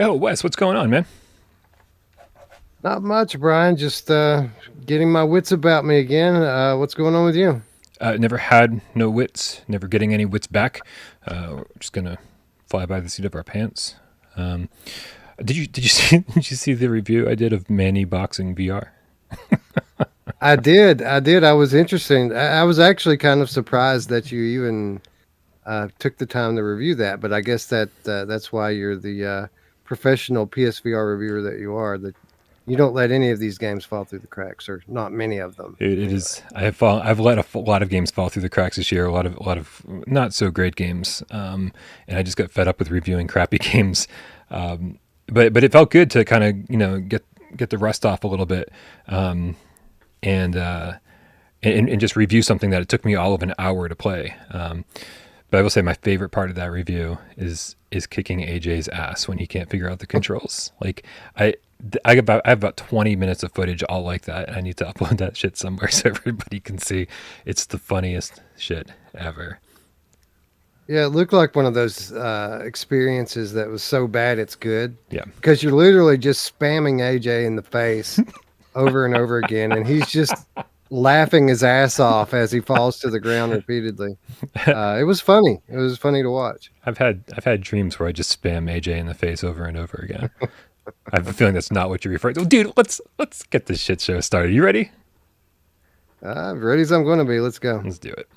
Oh, Wes, what's going on, man? Not much, Brian. Just getting my wits about me again. What's going on with you? Never had no wits, never getting any wits back. We're just gonna fly by the seat of our pants. Um, did you see did you see the review I did of Manny Boxing VR? I did. I was interesting. I was actually kind of surprised that you even took the time to review that. But I guess that's why you're the professional PSVR reviewer that you are. That you don't let any of these games fall through the cracks, or not many of them, It anyway. is. I've let a lot of games fall through the cracks this year. A lot of not so great games, and I just got fed up with reviewing crappy games. But it felt good to kind of get the rust off a little bit, and, uh, and just review something that it took me all of an hour to play. But I will say my favorite part of that review is kicking AJ's ass when he can't figure out the controls. Like I. I have about 20 minutes of footage all like that. I need to upload that shit somewhere so everybody can see. It's the funniest shit ever. Yeah, it looked like one of those experiences that was so bad it's good Yeah. because you're literally just spamming AJ in the face over and over again, and he's just laughing his ass off as he falls to the ground repeatedly. It was funny. It was funny to watch. I've had dreams where I just spam AJ in the face over and over again. I have a feeling that's not what you're referring to. Dude, let's get this shit show started. You ready? Ready as I'm going to be. Let's go. Let's do it.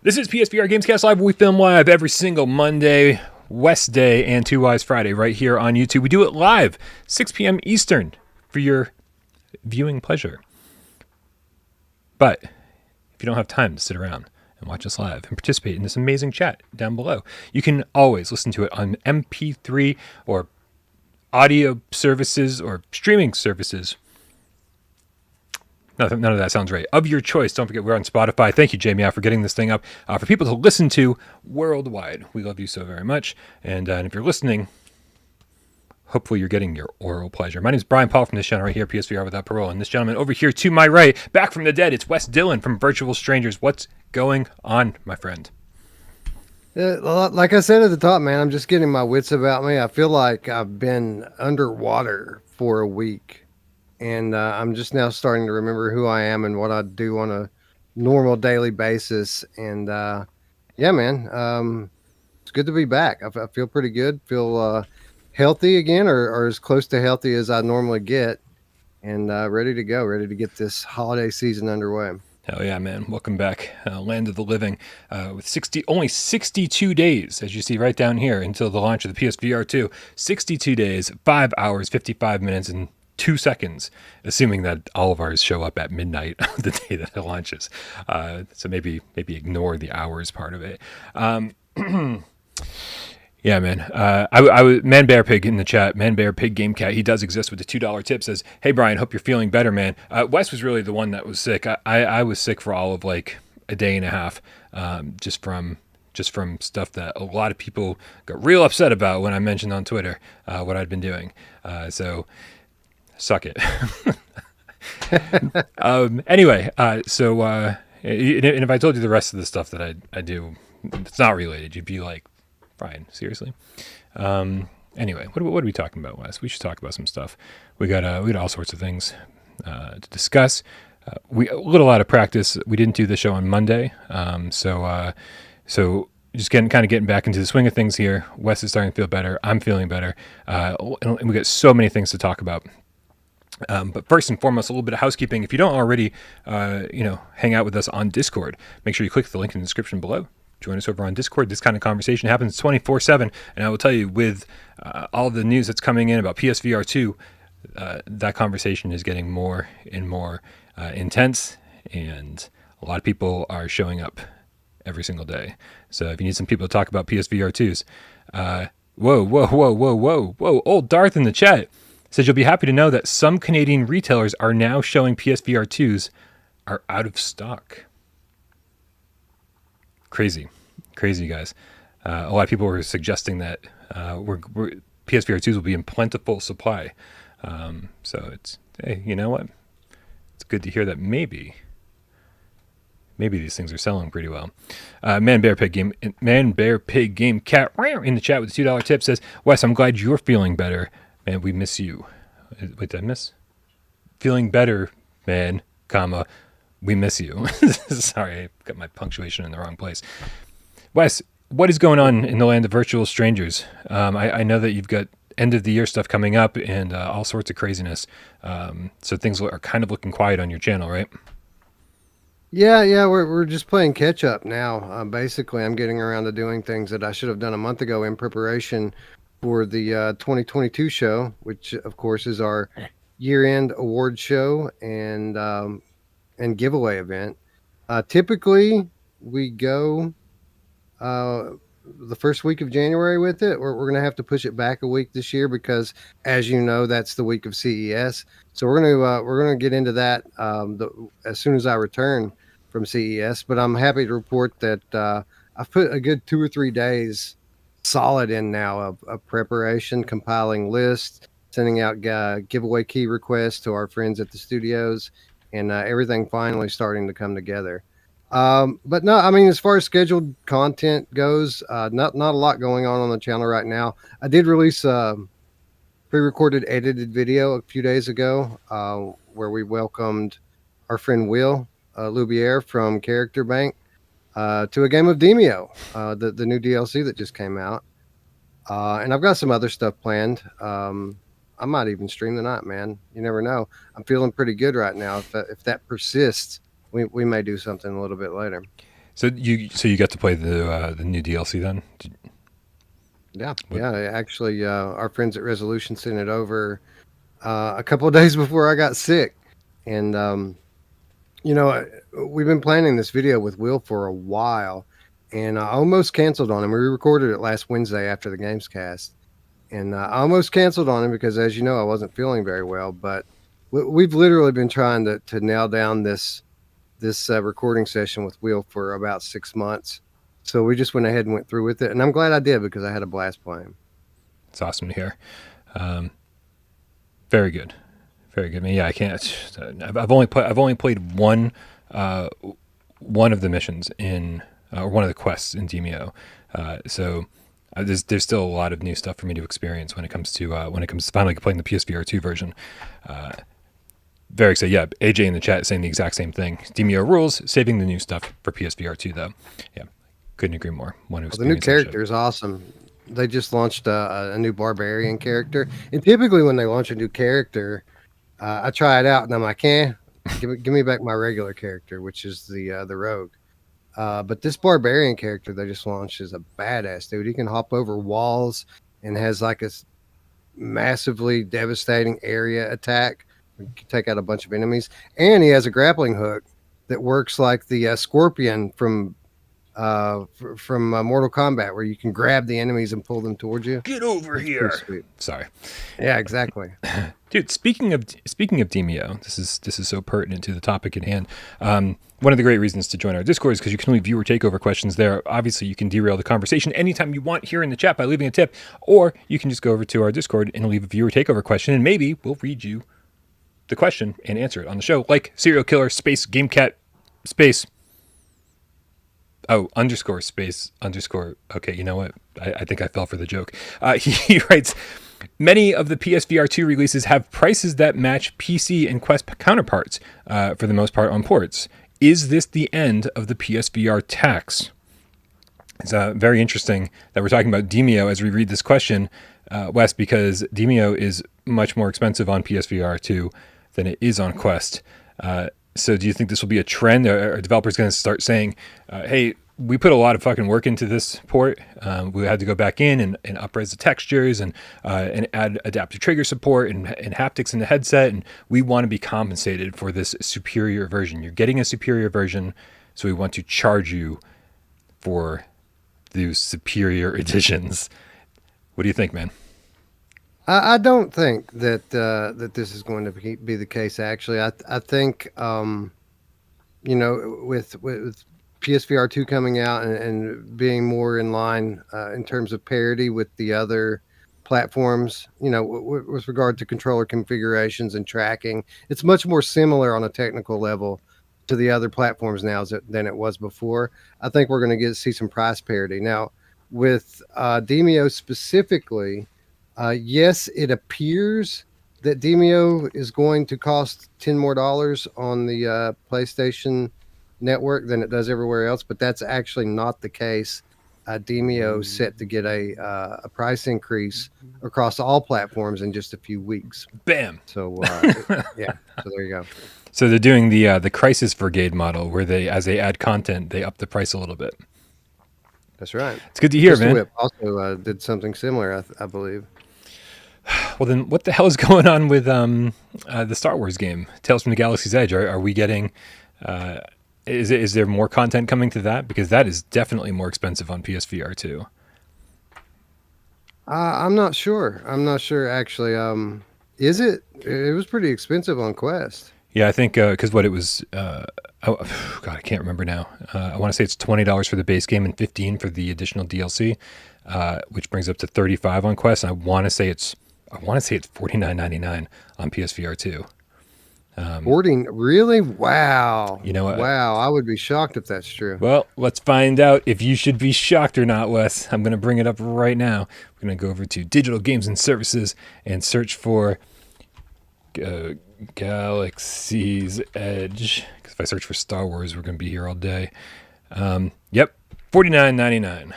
This is PSVR Gamescast Live. We film live every single Monday, West Day, and Two Wise Friday right here on YouTube. We do it live, 6 p.m. Eastern, for your viewing pleasure. But if you don't have time to sit around and watch us live and participate in this amazing chat down below, you can always listen to it on MP3 or audio services or streaming services. None of that sounds right. Of your choice. Don't forget, we're on Spotify. Thank you, Jamie, for getting this thing up for people to listen to worldwide. We love you so very much. And if you're listening, hopefully you're getting your oral pleasure. My name is Brian Paul from this channel right here, PSVR without Parole. And this gentleman over here to my right, back from the dead, it's Wes Dillon from Virtual Strangers. What's going on, my friend? Like I said at the top, man, I'm just getting my wits about me. I feel like I've been underwater for a week. And I'm just now starting to remember who I am and what I do on a normal daily basis. And yeah, man, it's good to be back. I feel pretty good. Feel healthy again, or as close to healthy as I normally get, and ready to go. Ready to get this holiday season underway. Hell yeah, man. Welcome back. Land of the living. With only 62 days, as you see right down here, until the launch of the PSVR2. 62 days, 5 hours, 55 minutes, and 2 seconds, assuming that all of ours show up at midnight on the day that it launches. So maybe ignore the hours part of it. Yeah, man. I Man Bear Pig in the chat. Man Bear Pig Game Cat. He does exist with the $2 tip. Says, "Hey Brian, hope you're feeling better, man." Wes was really the one that was sick. I was sick for all of like a day and a half, just from stuff that a lot of people got real upset about when I mentioned on Twitter what I'd been doing. So suck it. Anyway, so and if I told you the rest of the stuff that I do, it's not related, you'd be like, Brian, seriously? Anyway, what are we talking about, Wes? We should talk about some stuff. We got all sorts of things to discuss. We a little out of practice. We didn't do the show on Monday, so just getting back into the swing of things here. Wes is starting to feel better. I'm feeling better, and we got so many things to talk about. But first and foremost, a little bit of housekeeping. If you don't already, hang out with us on Discord, make sure you click the link in the description below. Join us over on Discord. This kind of conversation happens 24/7, and I will tell you, with all the news that's coming in about PSVR2, that conversation is getting more and more intense, and a lot of people are showing up every single day. So if you need some people to talk about PSVR2s, whoa, old Darth in the chat says you'll be happy to know that some Canadian retailers are now showing PSVR2s are out of stock. Crazy guys. A lot of people were suggesting that PSVR2s will be in plentiful supply. So it's, hey, you know what? It's good to hear that maybe these things are selling pretty well. Man Bear Pig Game Cat in the chat with the $2 tip says, Wes, I'm glad you're feeling better. Man, we miss you. Wait, did I miss? Feeling better, man, comma, we miss you. Sorry, I got my punctuation in the wrong place. Wes, what is going on in the land of virtual strangers? I know that you've got end of the year stuff coming up and all sorts of craziness. So things are kind of looking quiet on your channel, right? Yeah, we're just playing catch up now. Basically, I'm getting around to doing things that I should have done a month ago in preparation for the 2022 show, which of course is our year-end award show and giveaway event. Typically, we go the first week of January with it. We're going to have to push it back a week this year because, as you know, that's the week of CES. So we're going to get into that as soon as I return from CES. But I'm happy to report that I've put a good 2 or 3 days solid in now of preparation, compiling lists, sending out giveaway key requests to our friends at the studios, and everything finally starting to come together. But no, I mean, as far as scheduled content goes, not a lot going on the channel right now. I did release a pre-recorded edited video a few days ago where we welcomed our friend Will Loubiere from Character Bank to a game of Demeo, the new DLC that just came out. And I've got some other stuff planned. I might even stream tonight, man. You never know. I'm feeling pretty good right now. If that persists, we may do something a little bit later. So you got to play the new DLC then? Yeah. Actually, our friends at Resolution sent it over a couple of days before I got sick, and we've been planning this video with Will for a while, and I almost canceled on him. We recorded it last Wednesday after the GAMESCAST, and I almost canceled on him because, as you know, I wasn't feeling very well. But we've literally been trying to nail down this recording session with Will for about 6 months. So we just went ahead and went through with it, and I'm glad I did because I had a blast playing. It's awesome to hear. Very good. Very good. I mean, yeah, I can't. I've only played one of the missions in or one of the quests in Demeo. So there's still a lot of new stuff for me to experience when it comes to finally playing the PSVR2 version. Very excited. Yeah, AJ in the chat is saying the exact same thing. Demeo rules, saving the new stuff for PSVR2 though. Yeah, couldn't agree more. The new character is awesome. They just launched a new barbarian character, and typically when they launch a new character, I try it out and I'm like, give me back my regular character, which is the rogue. But this barbarian character they just launched is a badass dude. He can hop over walls and has like a massively devastating area attack. You can take out a bunch of enemies, and he has a grappling hook that works like the scorpion from Mortal Kombat, where you can grab the enemies and pull them towards you. Get over here! Sorry. Yeah, exactly. Dude, speaking of Demeo, this is so pertinent to the topic at hand. One of the great reasons to join our Discord is because you can leave viewer takeover questions there. Obviously, you can derail the conversation anytime you want here in the chat by leaving a tip, or you can just go over to our Discord and leave a viewer takeover question, and maybe we'll read you the question and answer it on the show, like serial killer space game cat space. Oh, underscore space underscore. Okay, you know what? I think I fell for the joke. He writes, many of the PSVR2 releases have prices that match PC and Quest counterparts, for the most part on ports. Is this the end of the PSVR tax? It's very interesting that we're talking about Demeo as we read this question, Wes, because Demeo is much more expensive on PSVR2 than it is on Quest. So do you think this will be a trend? Are developers going to start saying, hey, we put a lot of fucking work into this port. We had to go back in and up-res the textures and add adaptive trigger support and haptics in the headset. And we want to be compensated for this superior version. You're getting a superior version, so we want to charge you for those superior editions. What do you think, man? I don't think that this is going to be the case. Actually, I think with PSVR2 coming out and being more in line in terms of parity with the other platforms, with regard to controller configurations and tracking. It's much more similar on a technical level to the other platforms now than it was before. I think we're going to see some price parity. Now, with Demeo specifically, yes, it appears that Demeo is going to cost $10 more on the PlayStation network than it does everywhere else, but that's actually not the case. Demeo is set to get a price increase across all platforms in just a few weeks. Bam. So yeah, so there you go. So they're doing the Crisis Brigade model where as they add content, they up the price a little bit. That's right. It's good to hear, Pistol man. Whip also did something similar, I believe. Well, then what the hell is going on with the Star Wars game, Tales from the Galaxy's Edge? Are we getting... Is there more content coming to that? Because that is definitely more expensive on PSVR 2. I'm not sure. Actually. Is it? It was pretty expensive on Quest. Yeah, I think because what it was... God, I can't remember now. I want to say it's $20 for the base game and $15 for the additional DLC, which brings up to $35 on Quest. And I want to say it's $49.99 on PSVR 2. 14, really? Wow. You know what? Wow, I would be shocked if that's true. Well, let's find out if you should be shocked or not, Wes. I'm going to bring it up right now. We're going to go over to Digital Games and Services and search for Galaxy's Edge. Because if I search for Star Wars, we're going to be here all day. Yep, $49.99.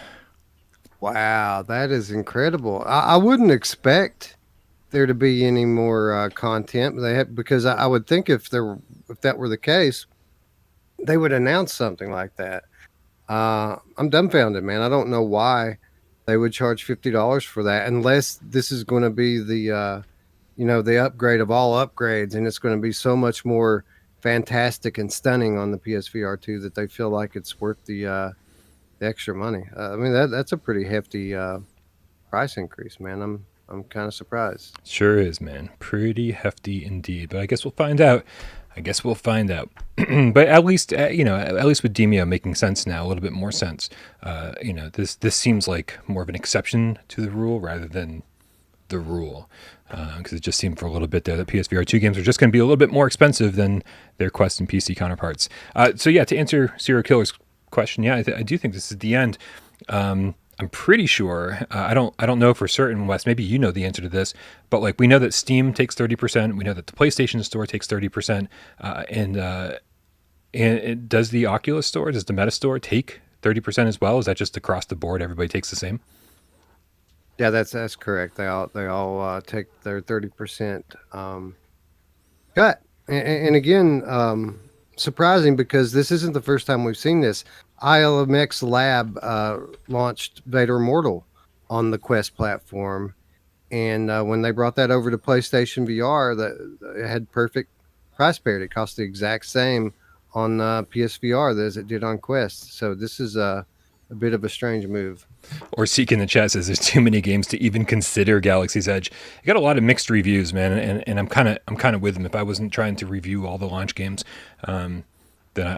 Wow, that is incredible. I wouldn't expect there to be any more content. Because I would think if that were the case, they would announce something like that. I'm dumbfounded, man. I don't know why they would charge $50 for that, unless this is going to be the upgrade of all upgrades, and it's going to be so much more fantastic and stunning on the PSVR 2 that they feel like it's worth the extra money. I mean, that's a pretty hefty price increase, man. I'm kind of surprised. Sure is, man. Pretty hefty indeed. But I guess we'll find out. But at least with Demeo making sense now, a little bit more sense. This seems like more of an exception to the rule rather than the rule. Because it just seemed for a little bit there that PSVR 2 games are just going to be a little bit more expensive than their Quest and PC counterparts. So yeah, to answer Serial Killer's question, yeah, I do think this is the end. I'm pretty sure. I don't know for certain, Wes. Maybe you know the answer to this, but like we know that Steam takes 30%. We know that the PlayStation Store takes 30%, and does the Oculus Store, does the Meta Store take 30% as well? Is that just across the board? Everybody takes the same? Yeah, that's correct. They all take their 30% cut. And again, surprising because this isn't the first time we've seen this. ILMX Lab launched Vader Immortal on the Quest platform, and when they brought that over to PlayStation VR, it had perfect price parity. It cost the exact same on PSVR as it did on Quest. So this is a bit of a strange move. Or Seek in the chat says there's too many games to even consider Galaxy's Edge. I got a lot of mixed reviews, man, and I'm kind of with them. If I wasn't trying to review all the launch games, then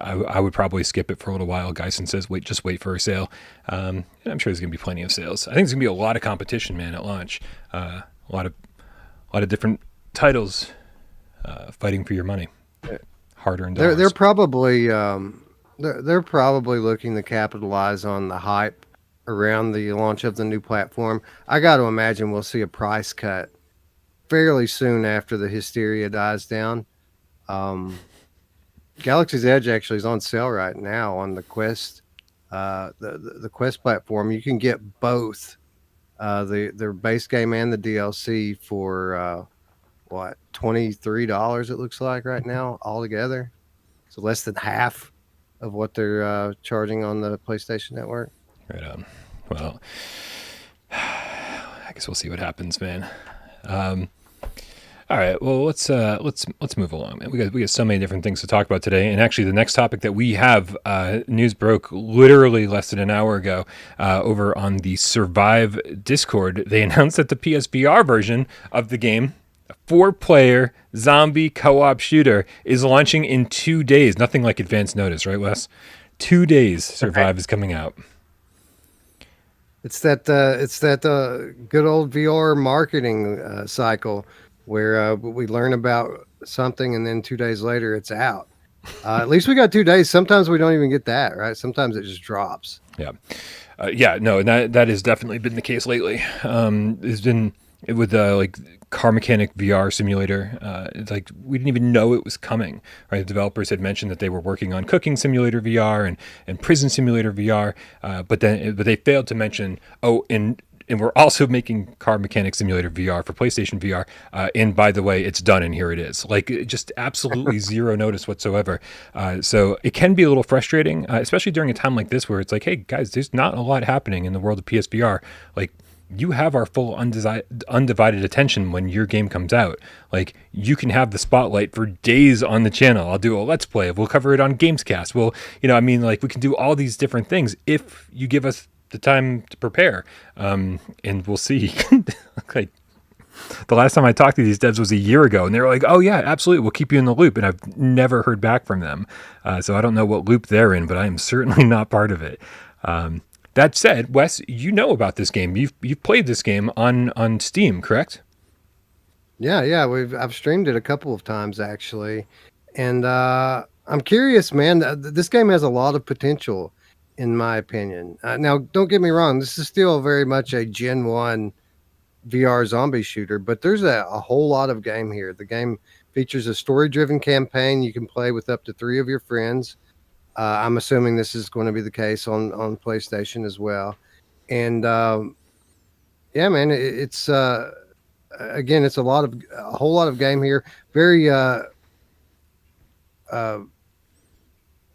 I would probably skip it for a little while. Geisen says, just wait for a sale. And I'm sure there's going to be plenty of sales. I think there's going to be a lot of competition, man, at launch. A lot of different titles fighting for your money. Hard-earned dollars. They're probably looking to capitalize on the hype around the launch of the new platform. I got to imagine we'll see a price cut fairly soon after the hysteria dies down. Galaxy's Edge actually is on sale right now on the Quest, the Quest platform. You can get both their base game and the DLC for $23 it looks like right now altogether. So less than half of what they're charging on the PlayStation Network. Right on. Well, I guess we'll see what happens, man. All right, well let's move along, man. We got so many different things to talk about today, and actually the next topic that we have, news broke literally less than an hour ago over on the Survive Discord. They announced that the PSVR version of the game, a 4-player zombie co-op shooter, is launching in 2 days. Nothing like advance notice, right, Wes? 2 days Survive is coming out. It's that good old VR marketing cycle where we learn about something and then 2 days later it's out. At least we got 2 days. Sometimes we don't even get that, right? Sometimes it just drops. Yeah. No, and that has definitely been the case lately. It's been with like car mechanic VR simulator. It's like we didn't even know it was coming. Right, the developers had mentioned that they were working on cooking simulator VR and prison simulator VR, but they failed to mention and we're also making car mechanic simulator VR for PlayStation VR. And by the way, it's done and here it is. Like just absolutely zero notice whatsoever. So it can be a little frustrating, especially during a time like this where it's like, hey guys, there's not a lot happening in the world of PSVR. Like you have our full undivided attention when your game comes out. Like you can have the spotlight for days on the channel. I'll do a let's play. We'll cover it on GAMESCAST. Well, like we can do all these different things if you give us the time to prepare, and we'll see. Like the last time I talked to these devs was a year ago, and they were like, "Oh yeah, absolutely, we'll keep you in the loop." And I've never heard back from them, so I don't know what loop they're in, but I am certainly not part of it. That said, Wes, you know about this game. You've played this game on Steam, correct? Yeah. I've streamed it a couple of times actually, and I'm curious, man. This game has a lot of potential, in my opinion. Now, don't get me wrong. This is still very much a Gen 1 VR zombie shooter, but there's a whole lot of game here. The game features a story-driven campaign you can play with up to 3 of your friends. I'm assuming this is going to be the case on PlayStation as well. And yeah, man, it's again, it's a whole lot of game here. Very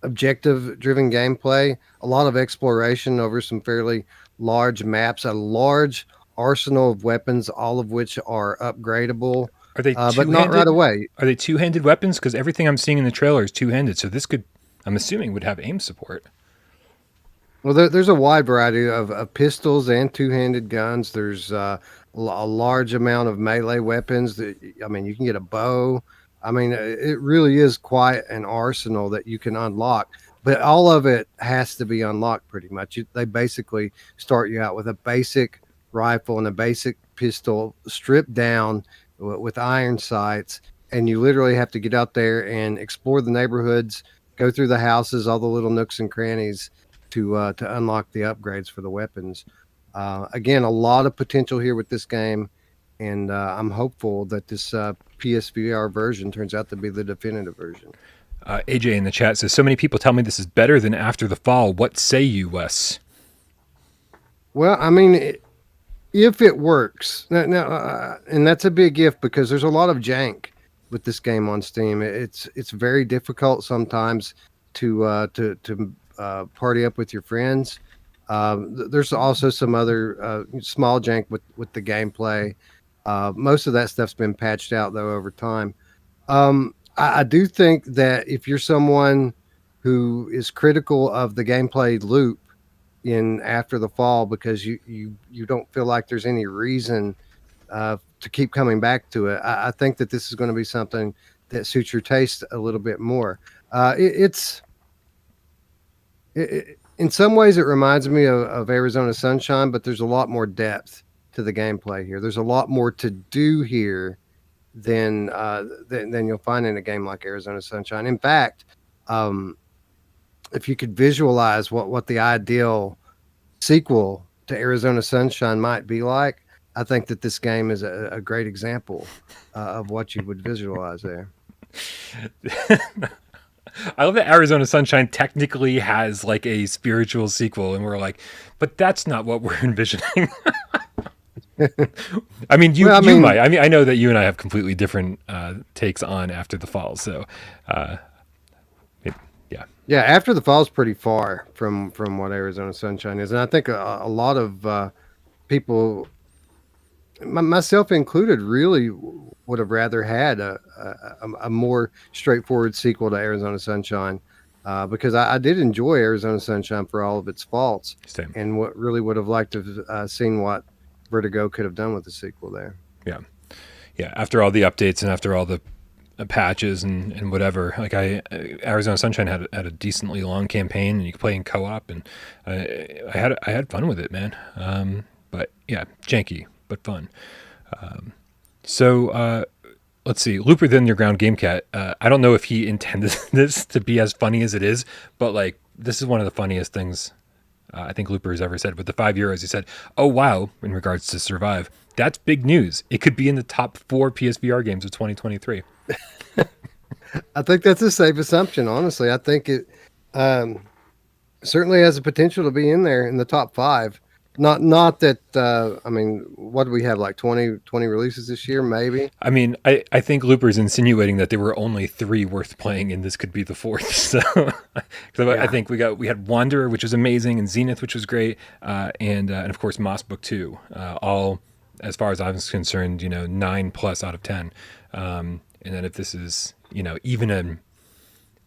objective driven gameplay, a lot of exploration over some fairly large maps, a large arsenal of weapons, all of which are upgradable. Are they but not right away? Are they two-handed weapons? Because everything I'm seeing in the trailer is two-handed, so this could, I'm assuming, would have aim support. Well, there's a wide variety of pistols and two-handed guns. There's a large amount of melee weapons. I mean, you can get a bow. I mean, it really is quite an arsenal that you can unlock. But all of it has to be unlocked pretty much. They basically start you out with a basic rifle and a basic pistol stripped down with iron sights. And you literally have to get out there and explore the neighborhoods, go through the houses, all the little nooks and crannies to unlock the upgrades for the weapons. Again, a lot of potential here with this game. And I'm hopeful that this PSVR version turns out to be the definitive version. AJ in the chat says, so many people tell me this is better than After the Fall. What say you, Wes? Well, I mean, if it works. Now, and that's a big if, because there's a lot of jank with this game on Steam. It's very difficult sometimes to party up with your friends. There's also some other small jank with the gameplay. Most of that stuff's been patched out though over time. I do think that if you're someone who is critical of the gameplay loop in After the Fall because you don't feel like there's any reason to keep coming back to it, I think that this is going to be something that suits your taste a little bit more. In some ways, it reminds me of Arizona Sunshine, but there's a lot more depth to the gameplay here. There's a lot more to do here than you'll find in a game like Arizona Sunshine. In fact, if you could visualize what the ideal sequel to Arizona Sunshine might be like, I think that this game is a great example of what you would visualize there. I love that Arizona Sunshine technically has like a spiritual sequel, and we're like, but that's not what we're envisioning. I mean, you might. I mean, I know that you and I have completely different takes on After the Fall. So, yeah. After the Fall is pretty far from what Arizona Sunshine is, and I think a lot of people, myself included, really would have rather had a more straightforward sequel to Arizona Sunshine, because I did enjoy Arizona Sunshine for all of its faults. Same. And what really would have liked to have seen what Vertigo could have done with the sequel there. Yeah. After all the updates and after all the patches and whatever. Like Arizona Sunshine had a decently long campaign, and you could play in co-op, and I had fun with it, man. But yeah, janky but fun. So let's see, Looper the Underground Game Cat. I don't know if he intended this to be as funny as it is, but like this is one of the funniest things I think Looper has ever said. With the €5, he said, "Oh wow!" in regards to Survive. That's big news. It could be in the top 4 PSVR games of 2023. I think that's a safe assumption. Honestly, I think it certainly has the potential to be in there in the top 5. Not that I mean, what do we have, like 20 releases this year, maybe? I mean, I think Looper's insinuating that there were only 3 worth playing, and this could be the 4th. So I think we had Wanderer, which was amazing, and Zenith, which was great, and of course Moss Book 2. All, as far as I was concerned, 9+ out of 10. And then if this is even a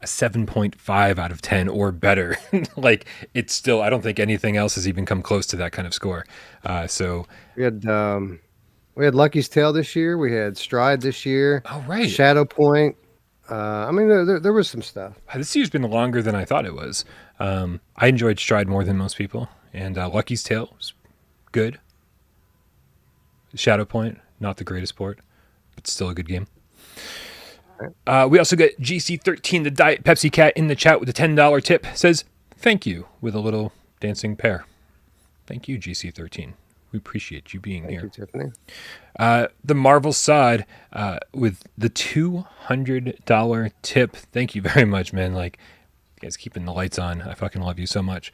7.5 out of 10 or better, like it's still, I don't think anything else has even come close to that kind of score. So we had Lucky's Tale this year. We had Stride this year. Oh, right. Shadow Point. I mean, there was some stuff. This year's been longer than I thought it was. I enjoyed Stride more than most people, and Lucky's Tale was good. Shadow Point, not the greatest port, but still a good game. We also got GC13, the Diet Pepsi Cat, in the chat with a $10 tip. Says, thank you, with a little dancing pear. Thank you, GC13. We appreciate you being here. Thank you, Tiffany. The Marvel Sod with the $200 tip. Thank you very much, man. Like, you guys keeping the lights on. I fucking love you so much.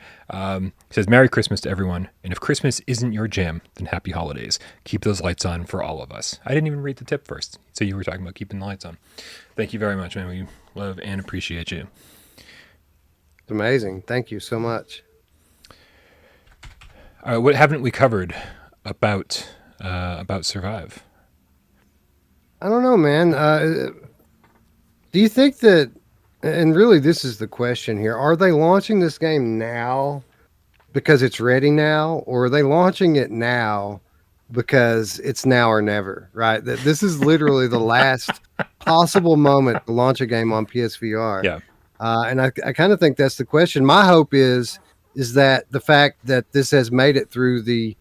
Says, Merry Christmas to everyone. And if Christmas isn't your jam, then happy holidays. Keep those lights on for all of us. I didn't even read the tip first. So you were talking about keeping the lights on. Thank you very much, man. We love and appreciate you. It's amazing. Thank you so much. All right, what haven't we covered about Survive? I don't know, man. Do you think that, and really this is the question here, are they launching this game now because it's ready now, or are they launching it now because it's now or never, right? That this is literally the last possible moment to launch a game on PSVR. Yeah. And I kind of think that's the question. My hope is that the fact that this has made it through the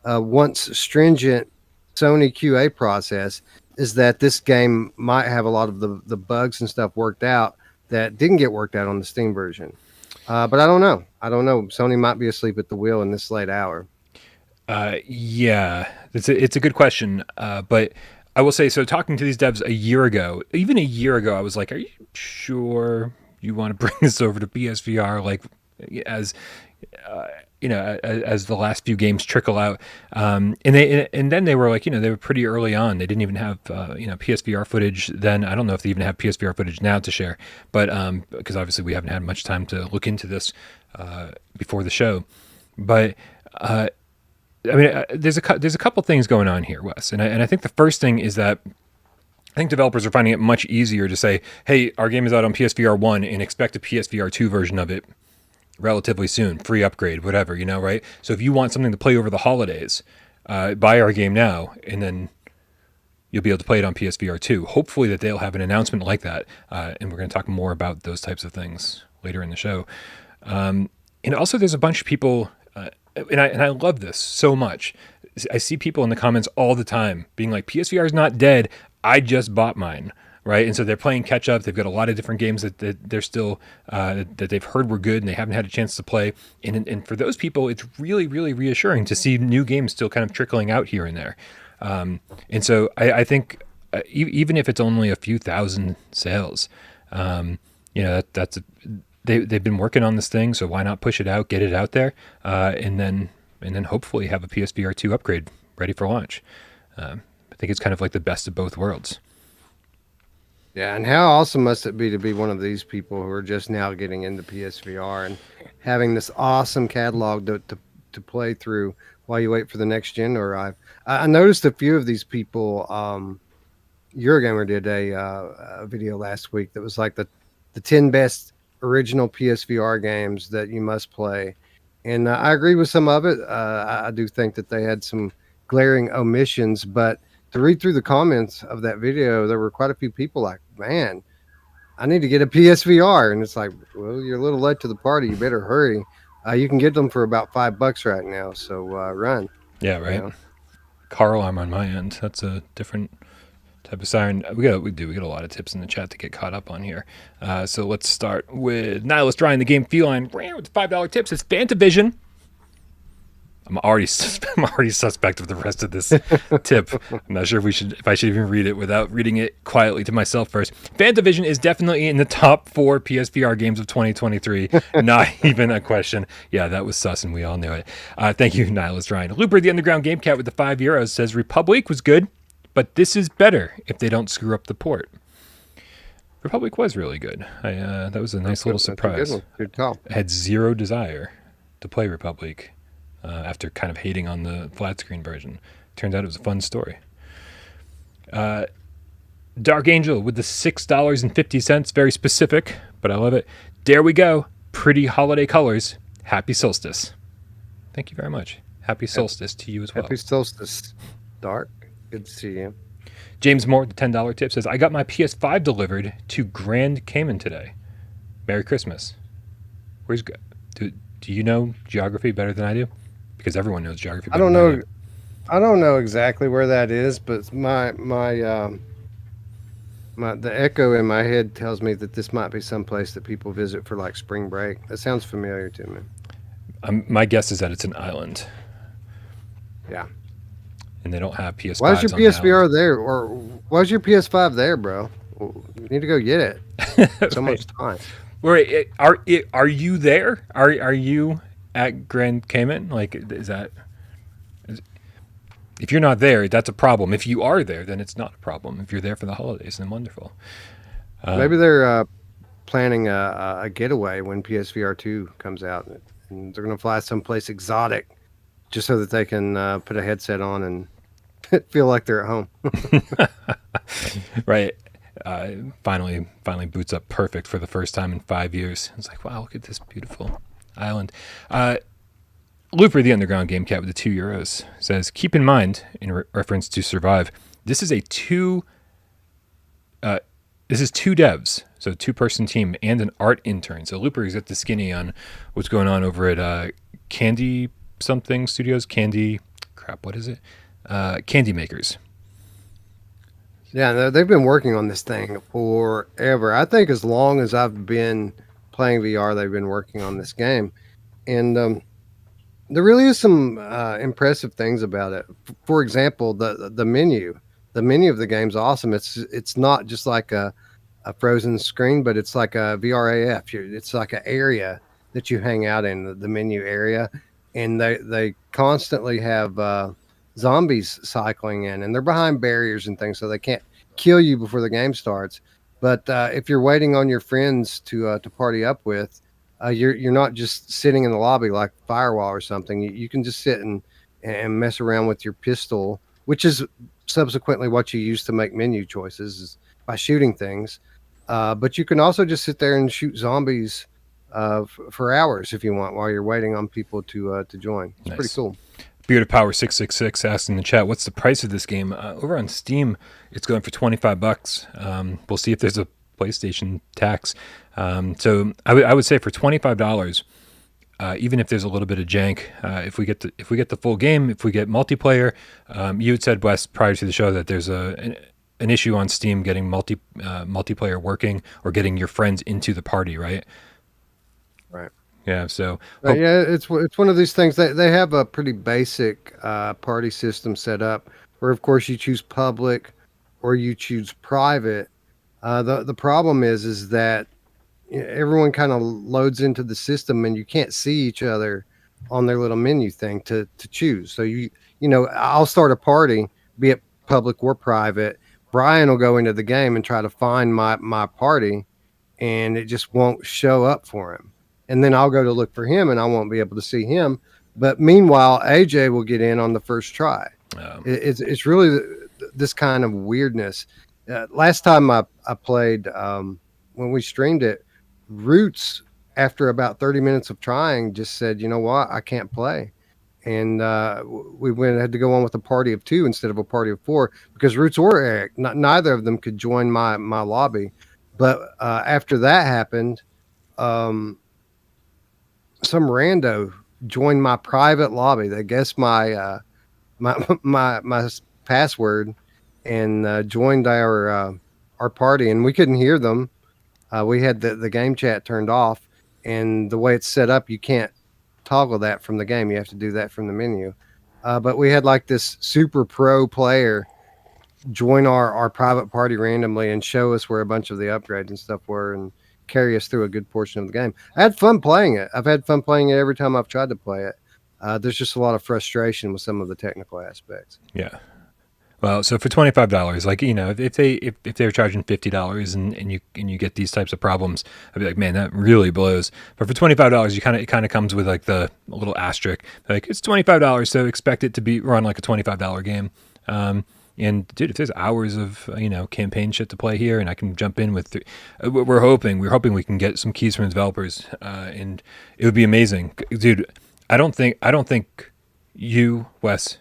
once stringent Sony QA process is that this game might have a lot of the bugs and stuff worked out that didn't get worked out on the Steam version. But I don't know. Sony might be asleep at the wheel in this late hour. Yeah, it's a good question. But I will say, so talking to these devs even a year ago, I was like, are you sure you want to bring this over to PSVR? Like, as as the last few games trickle out, and then they were like, they were pretty early on. They didn't even have PSVR footage then. I don't know if they even have PSVR footage now to share, but because obviously we haven't had much time to look into this before the show. But I mean, there's a couple things going on here, Wes, and I think the first thing is that I think developers are finding it much easier to say, hey, our game is out on PSVR 1 and expect a PSVR 2 version of it relatively soon, free upgrade, whatever, right? So if you want something to play over the holidays, buy our game now, and then you'll be able to play it on PSVR 2. Hopefully that they'll have an announcement like that, and we're going to talk more about those types of things later in the show. And also there's a bunch of people, and I love this so much. I see people in the comments all the time being like, PSVR is not dead. I just bought mine. Right. And so they're playing catch up. They've got a lot of different games that they're still that they've heard were good and they haven't had a chance to play. And for those people, it's really, really reassuring to see new games still kind of trickling out here and there. And so I think even if it's only a few thousand sales, that's they've been working on this thing. So why not push it out, get it out there, and then hopefully have a PSVR 2 upgrade ready for launch. I think it's kind of like the best of both worlds. Yeah, and how awesome must it be to be one of these people who are just now getting into PSVR and having this awesome catalog to play through while you wait for the next gen to arrive. I noticed a few of these people. Eurogamer did a video last week that was like the 10 best original PSVR games that you must play. And I agree with some of it. I do think that they had some glaring omissions, but to read through the comments of that video, there were quite a few people like, man, I need to get a PSVR. And it's like, well, you're a little late to the party. You better hurry. You can get them for about $5 right now. So run. Yeah, right. You know? Car alarm on my end. That's a different type of siren. We get a lot of tips in the chat to get caught up on here. So let's start with Nihilist Ryan, the game feline with $5 tips. It's Fantavision. I'm already suspect of the rest of this tip. I'm not sure if I should even read it without reading it quietly to myself first. Fantavision is definitely in the top 4 PSVR games of 2023. Not even a question. Yeah, that was sus, and we all knew it. Thank you, Nihilist Ryan. Looper, the Underground Game Cat with the €5 says Republic was good, but this is better if they don't screw up the port. Republic was really good. That was a nice little surprise. Good one. Good call. I had zero desire to play Republic. After kind of hating on the flat screen version. Turns out it was a fun story. Dark Angel with the $6.50, very specific, but I love it. There we go. Pretty holiday colors. Happy solstice. Thank you very much. Happy solstice to you as well. Happy solstice, Dark. Good to see you. James Moore, the $10 tip, says, I got my PS5 delivered to Grand Cayman today. Merry Christmas. Do you know geography better than I do? Because everyone knows geography better than I do. I don't know exactly where that is, but the echo in my head tells me that this might be someplace that people visit for like spring break. That sounds familiar to me. My guess is that it's an island. Yeah. And they don't have PS5s. Why is your PSVR there? Or why is your PS5 there, bro? You need to go get it. So much time. Wait, are you there? Are you at Grand Cayman? Like, if you're not there, that's a problem. If you are there, then it's not a problem. If you're there for the holidays, then wonderful. Maybe they're planning a getaway when PSVR2 comes out, and they're going to fly someplace exotic just so that they can put a headset on and feel like they're at home. Right. Finally boots up perfect for the first time in 5 years. It's like, wow, look at this beautiful island. Looper, the Underground Game Cat with the €2 says, keep in mind, in reference to Survive, this is two devs, so 2-person team and an art intern. So Looper is at the skinny on what's going on over at Candy something Studios. What is it? Candy Makers. Yeah, they've been working on this thing forever. I think as long as I've been playing VR, they've been working on this game. And there really is some impressive things about it. For example, the menu. The menu of the game's awesome. It's not just like a frozen screen, but it's like a VRAF. It's like an area that you hang out in, the menu area. And they constantly have zombies cycling in, and they're behind barriers and things, so they can't kill you before the game starts. But if you're waiting on your friends to party up with, you're not just sitting in the lobby like Firewall or something. You can just sit and mess around with your pistol, which is subsequently what you use to make menu choices, is by shooting things. But you can also just sit there and shoot zombies for hours if you want, while you're waiting on people to join. It's pretty cool. Beard of Power 666 asked in the chat, what's the price of this game? Over on Steam, it's going for $25. We'll see if there's a PlayStation tax. So I would say for $25, even if there's a little bit of jank, if we get the full game, if we get multiplayer, you had said, Wes, prior to the show that there's an issue on Steam getting multiplayer working or getting your friends into the party, right? Right. Yeah. So yeah, it's one of these things that they have a pretty basic party system set up, where of course you choose public or you choose private. The problem is that everyone kind of loads into the system, and you can't see each other on their little menu thing to choose. So I'll start a party, be it public or private. Brian will go into the game and try to find my party, and it just won't show up for him. And then I'll go to look for him, and I won't be able to see him. But meanwhile, AJ will get in on the first try. It's really this kind of weirdness. Last time I played, when we streamed it, Roots, after about 30 minutes of trying, just said, you know what, I can't play. and we had to go on with a party of 2 instead of a party of 4 because Roots or Eric, neither of them could join my lobby. But after that happened, some rando joined my private lobby. They guessed my my password and joined our party, and we couldn't hear them. We had the game chat turned off, and the way it's set up, you can't toggle that from the game. You have to do that from the menu. But we had like this super pro player join our private party randomly and show us where a bunch of the upgrades and stuff were and carry us through a good portion of the game. I had fun playing it. I've had fun playing it every time I've tried to play it. There's just a lot of frustration with some of the technical aspects. Yeah. Well, so for $25, like, you know, if they were charging $50 and you get these types of problems, I'd be like, man, that really blows. But for $25, it kind of comes with like the little asterisk, like it's $25, so expect it to be run like a $25 game. And dude, if there's hours of campaign shit to play here, and I can jump in with, we're hoping we can get some keys from the developers, and it would be amazing, dude. I don't think you, Wes,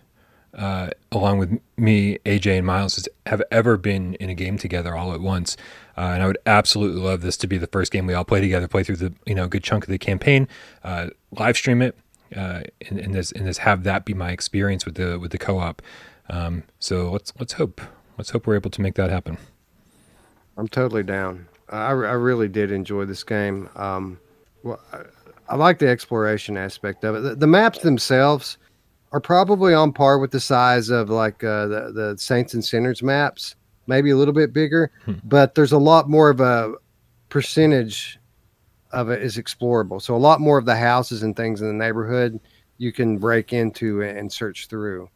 along with me, AJ, and Miles have ever been in a game together all at once. And I would absolutely love this to be the first game we all play together, play through the good chunk of the campaign, live stream it, and this have that be my experience with the co-op. So let's hope we're able to make that happen. I'm totally down. I really did enjoy this game. Well, I like the exploration aspect of it. The maps themselves are probably on par with the size of like the Saints and Sinners maps, maybe a little bit bigger, but there's a lot more of a percentage of it is explorable. So a lot more of the houses and things in the neighborhood you can break into and search through,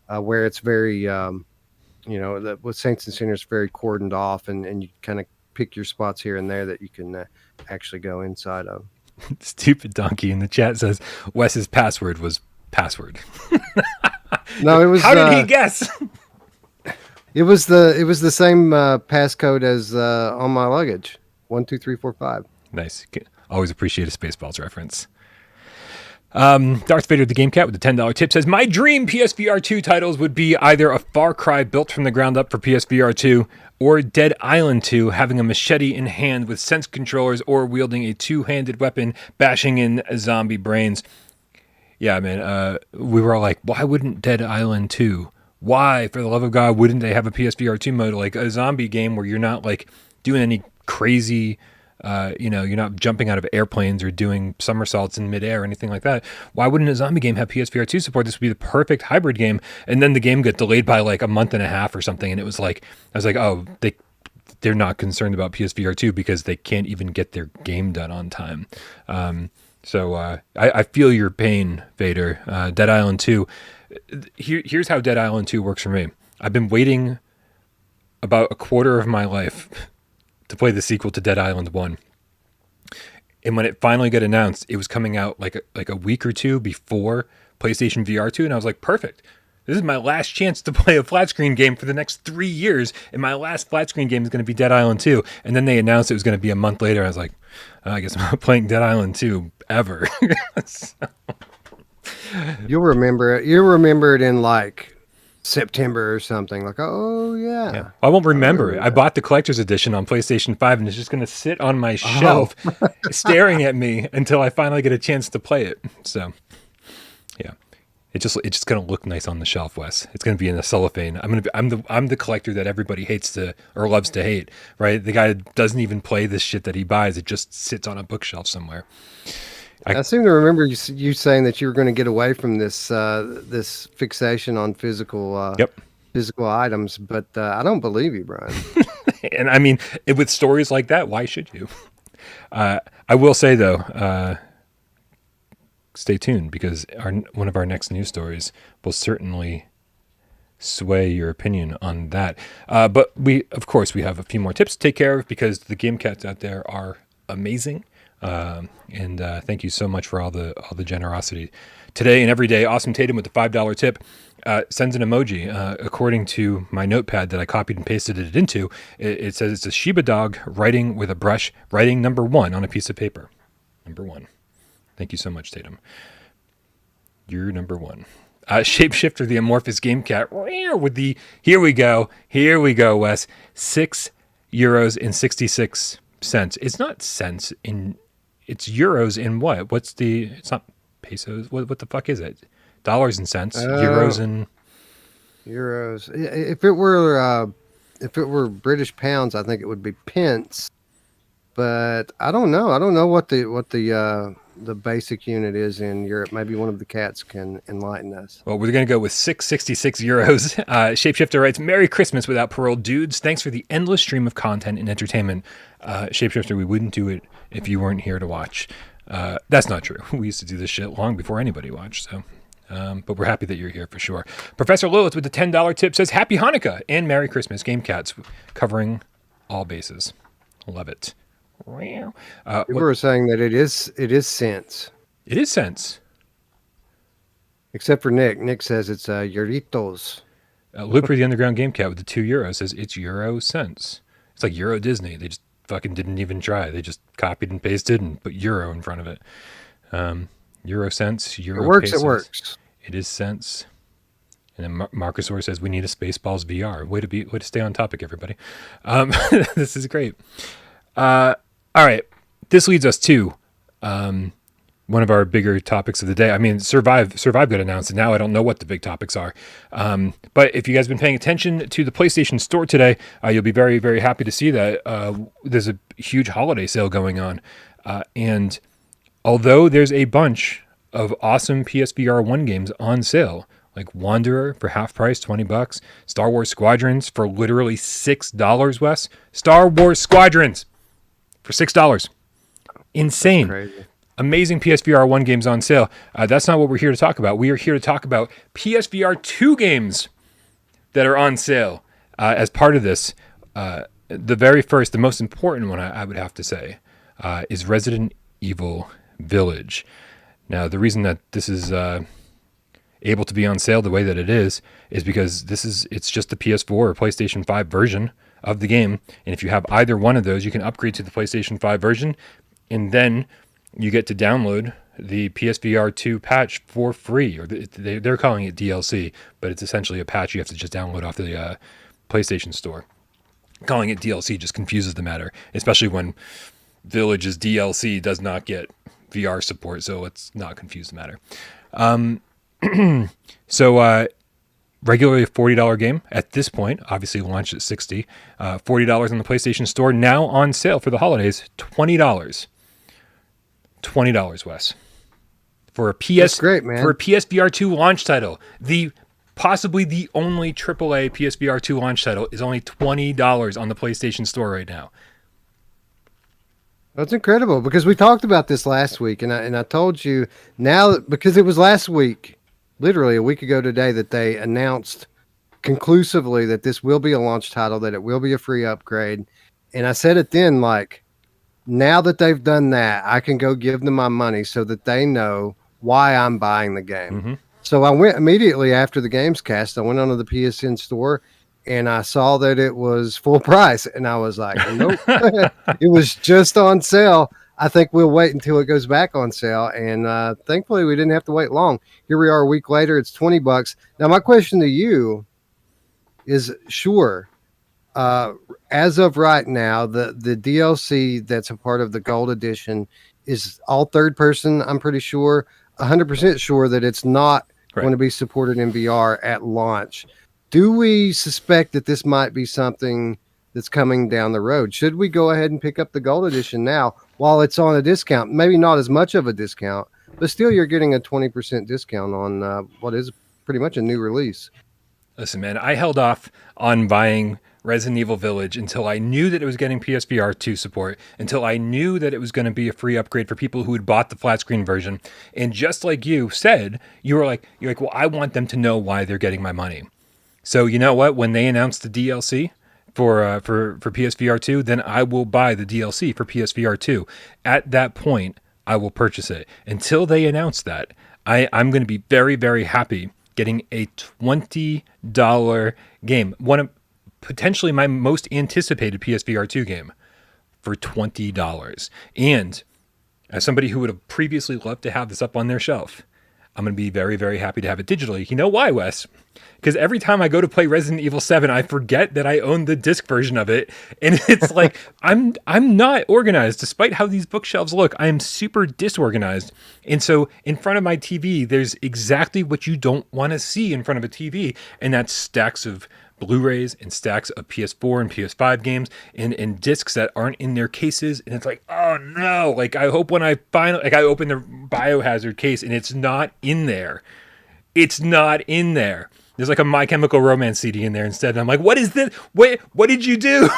where it's very, with Saints and Sinners very cordoned off, and you kind of pick your spots here and there that you can actually go inside of. Stupid donkey in the chat says Wes's password was password. No, it was. How did he guess? It was the same passcode as on my luggage. 12345. Nice. Always appreciate a Spaceballs reference. Darth Vader the Game Cat with the $10 tip says, my dream PSVR2 titles would be either a Far Cry built from the ground up for PSVR2 or Dead Island 2 having a machete in hand with sense controllers or wielding a two-handed weapon bashing in zombie brains. Yeah, man, we were all like, why wouldn't Dead Island 2? Why, for the love of God, wouldn't they have a PSVR2 mode, like a zombie game where you're not like doing any crazy... you're not jumping out of airplanes or doing somersaults in midair or anything like that. Why wouldn't a zombie game have PSVR2 support? This would be the perfect hybrid game. And then the game got delayed by like a month and a half or something. And it was like, I was like, oh, they're not concerned about PSVR2 because they can't even get their game done on time. So I feel your pain, Vader. Dead Island 2. Here's how Dead Island 2 works for me. I've been waiting about a quarter of my life to play the sequel to Dead Island 1. And when it finally got announced, it was coming out like a week or two before PlayStation VR 2, and I was like, perfect. This is my last chance to play a flat screen game for the next 3 years, and my last flat screen game is going to be Dead Island 2. And then they announced it was going to be a month later. I was like, I guess I'm not playing Dead Island 2 ever. So. You'll remember it. You'll remember it in like September or something, like, oh yeah. I won't remember it. I bought the collector's edition on PlayStation 5 and it's just going to sit on my shelf staring at me until I finally get a chance to play it. So yeah, it's just going to look nice on the shelf, Wes. It's going to be in a cellophane. I'm the collector that everybody hates to or loves to hate, right? The guy that doesn't even play this shit that he buys. It just sits on a bookshelf somewhere. I seem to remember you saying that you were going to get away from this this fixation on physical items, but I don't believe you, Brian. And I mean, with stories like that, why should you? I will say though, stay tuned because one of our next news stories will certainly sway your opinion on that. But we have a few more tips to take care of because the game cats out there are amazing. And thank you so much for all the generosity today and every day. Awesome Tatum with the $5 tip sends an emoji. According to my notepad that I copied and pasted it into, it says it's a Shiba dog writing with a brush, writing number 1 on a piece of paper. Number 1. Thank you so much, Tatum. You're number one. Shapeshifter, the amorphous game cat, with the here we go, Wes. €6.66. It's not cents in, it's euros in what? It's not pesos. What the fuck is it? Dollars and cents, euros and euros. If it were British pounds, I think it would be pence. But I don't know. I don't know what the basic unit is in Europe. Maybe one of the cats can enlighten us. Well, we're going to go with €6.66. Shapeshifter writes, Merry Christmas without Parole dudes. Thanks for the endless stream of content and entertainment. Shapeshifter, we wouldn't do it if you weren't here to watch. That's not true. We used to do this shit long before anybody watched. So, but we're happy that you're here for sure. Professor Lilith with the $10 tip says, Happy Hanukkah and Merry Christmas. Game Cats covering all bases. Love it. People were saying that it is cents. It is cents. Except for Nick. Nick says it's euritos. Looper, the Underground Game Cat with the €2 says it's euro cents. It's like Euro Disney. They just fucking didn't even try. They just copied and pasted and put euro in front of it. Euro cents, euro It works, pesos. it works. It is cents. And then Marcusor says we need a Spaceballs VR. Way to stay on topic, everybody. This is great. All right, this leads us to one of our bigger topics of the day. I mean, Survive got announced, and now I don't know what the big topics are. But if you guys have been paying attention to the PlayStation Store today, you'll be very, very happy to see that there's a huge holiday sale going on. And although there's a bunch of awesome PSVR 1 games on sale, like Wanderer for half price, $20, Star Wars Squadrons for literally $6, Wes. Star Wars Squadrons for $6. Insane. That's crazy. Amazing PSVR 1 games on sale. That's not what we're here to talk about. We are here to talk about PSVR 2 games that are on sale as part of this. The very first, the most important one, I would have to say, is Resident Evil Village. Now, the reason that this is able to be on sale the way that it is because it's just the PS4 or PlayStation 5 version of the game. And if you have either one of those, you can upgrade to the PlayStation 5 version, and then you get to download the PSVR 2 patch for free, or they're calling it DLC, but it's essentially a patch you have to just download off the PlayStation Store. Calling it DLC just confuses the matter, especially when Village's DLC does not get VR support, so let's not confuse the matter. So regularly a $40 game at this point, obviously launched at $60, $40 on the PlayStation Store, now on sale for the holidays, $20. $20, Wes. For a That's great, man. For a PSVR 2 launch title. Possibly the only AAA PSVR 2 launch title is only $20 on the PlayStation Store right now. That's incredible, because we talked about this last week, and I told you now, because it was last week, literally a week ago today, that they announced conclusively that this will be a launch title, that it will be a free upgrade. And I said it then, like, now that they've done that, I can go give them my money so that they know why I'm buying the game. Mm-hmm. So I went immediately after the GAMESCAST. I went onto the PSN Store and I saw that it was full price. And I was like, nope, it was just on sale. I think we'll wait until it goes back on sale. And thankfully, we didn't have to wait long. Here we are a week later. It's $20. Now, my question to you is, sure, as of right now, the DLC that's a part of the Gold Edition is all third person. I'm pretty sure, 100% sure that it's not going to be supported in VR at launch. Do we suspect that this might be something that's coming down the road? Should we go ahead and pick up the Gold Edition now while it's on a discount? Maybe not as much of a discount, but still you're getting a 20% discount on what is pretty much a new release. Listen, man, I held off on buying Resident Evil Village until I knew that it was getting PSVR 2 support, until I knew that it was going to be a free upgrade for people who had bought the flat screen version. And just like you said, you're like, well, I want them to know why they're getting my money. So you know what? When they announced the DLC for PSVR 2, then I will buy the DLC for PSVR 2. At that point, I will purchase it. Until they announce that, I'm going to be very, very happy getting a $20 game. One of potentially my most anticipated PSVR 2 game for $20. And as somebody who would have previously loved to have this up on their shelf, I'm going to be very, very happy to have it digitally. You know why, Wes? Because every time I go to play Resident Evil 7, I forget that I own the disc version of it. And it's like, I'm not organized. Despite how these bookshelves look, I am super disorganized. And so in front of my TV, there's exactly what you don't want to see in front of a TV. And that's stacks of Blu-rays and stacks of PS4 and PS5 games and discs that aren't in their cases. And it's like, oh no, like I hope when I finally, like I open the Biohazard case and it's not in there. It's not in there. There's like a My Chemical Romance CD in there instead. And I'm like, what is this? What did you do?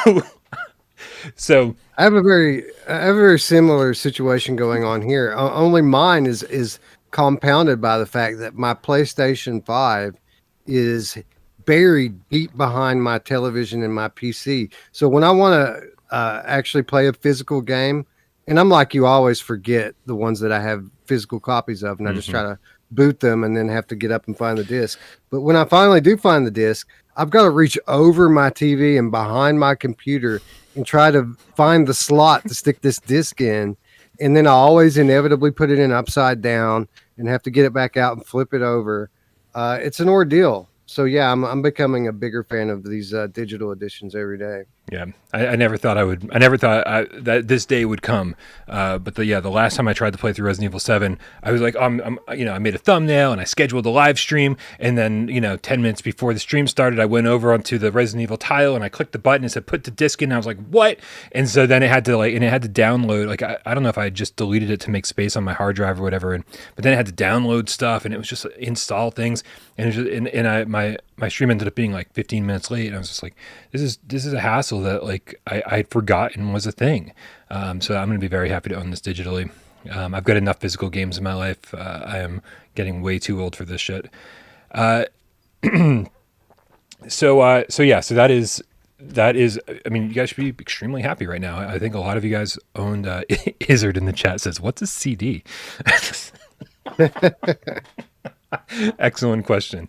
So I have a very similar situation going on here. Only mine is compounded by the fact that my PlayStation 5 is buried deep behind my television and my PC. So when I want to actually play a physical game, and I'm like you, always forget the ones that I have physical copies of, and I just try to boot them and then have to get up and find the disc. But when I finally do find the disc, I've got to reach over my TV and behind my computer and try to find the slot to stick this disc in. And then I always inevitably put it in upside down and have to get it back out and flip it over. It's an ordeal. So yeah, I'm becoming a bigger fan of these digital editions every day. Yeah, I never thought I would. I never thought that this day would come. But the last time I tried to play through Resident Evil 7, I was like, I made a thumbnail and I scheduled a live stream, and then 10 minutes before the stream started, I went over onto the Resident Evil tile and I clicked the button and said put the disc in. And I was like, what? And so then it had to download. Like I don't know if I just deleted it to make space on my hard drive or whatever, but then it had to download stuff and it was just install things, and it was just, my stream ended up being like 15 minutes late, and I was just like, this is a hassle that like I'd forgotten was a thing. So I'm going to be very happy to own this digitally. I've got enough physical games in my life. I am getting way too old for this shit. So that is. I mean, you guys should be extremely happy right now. I think a lot of you guys owned. Izzard in the chat says, "What's a CD?" Excellent question.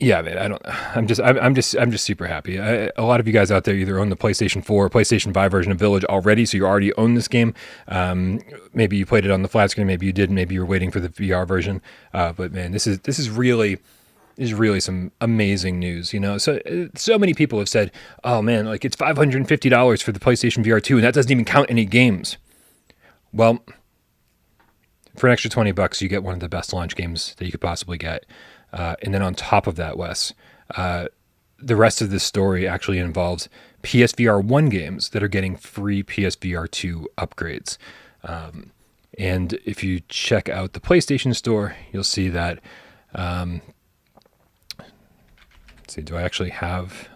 Yeah, man. I'm just super happy. A lot of you guys out there either own the PlayStation 4 or PlayStation 5 version of Village already, so you already own this game. Maybe you played it on the flat screen, maybe you didn't, maybe you're waiting for the VR version. But man, this is really some amazing news. So many people have said, "Oh man, like it's $550 for the PlayStation VR2, and that doesn't even count any games." Well, for an extra $20, you get one of the best launch games that you could possibly get. And then on top of that, Wes, the rest of this story actually involves PSVR1 games that are getting free PSVR2 upgrades. And if you check out the PlayStation Store, you'll see that. Let's see, do I actually have...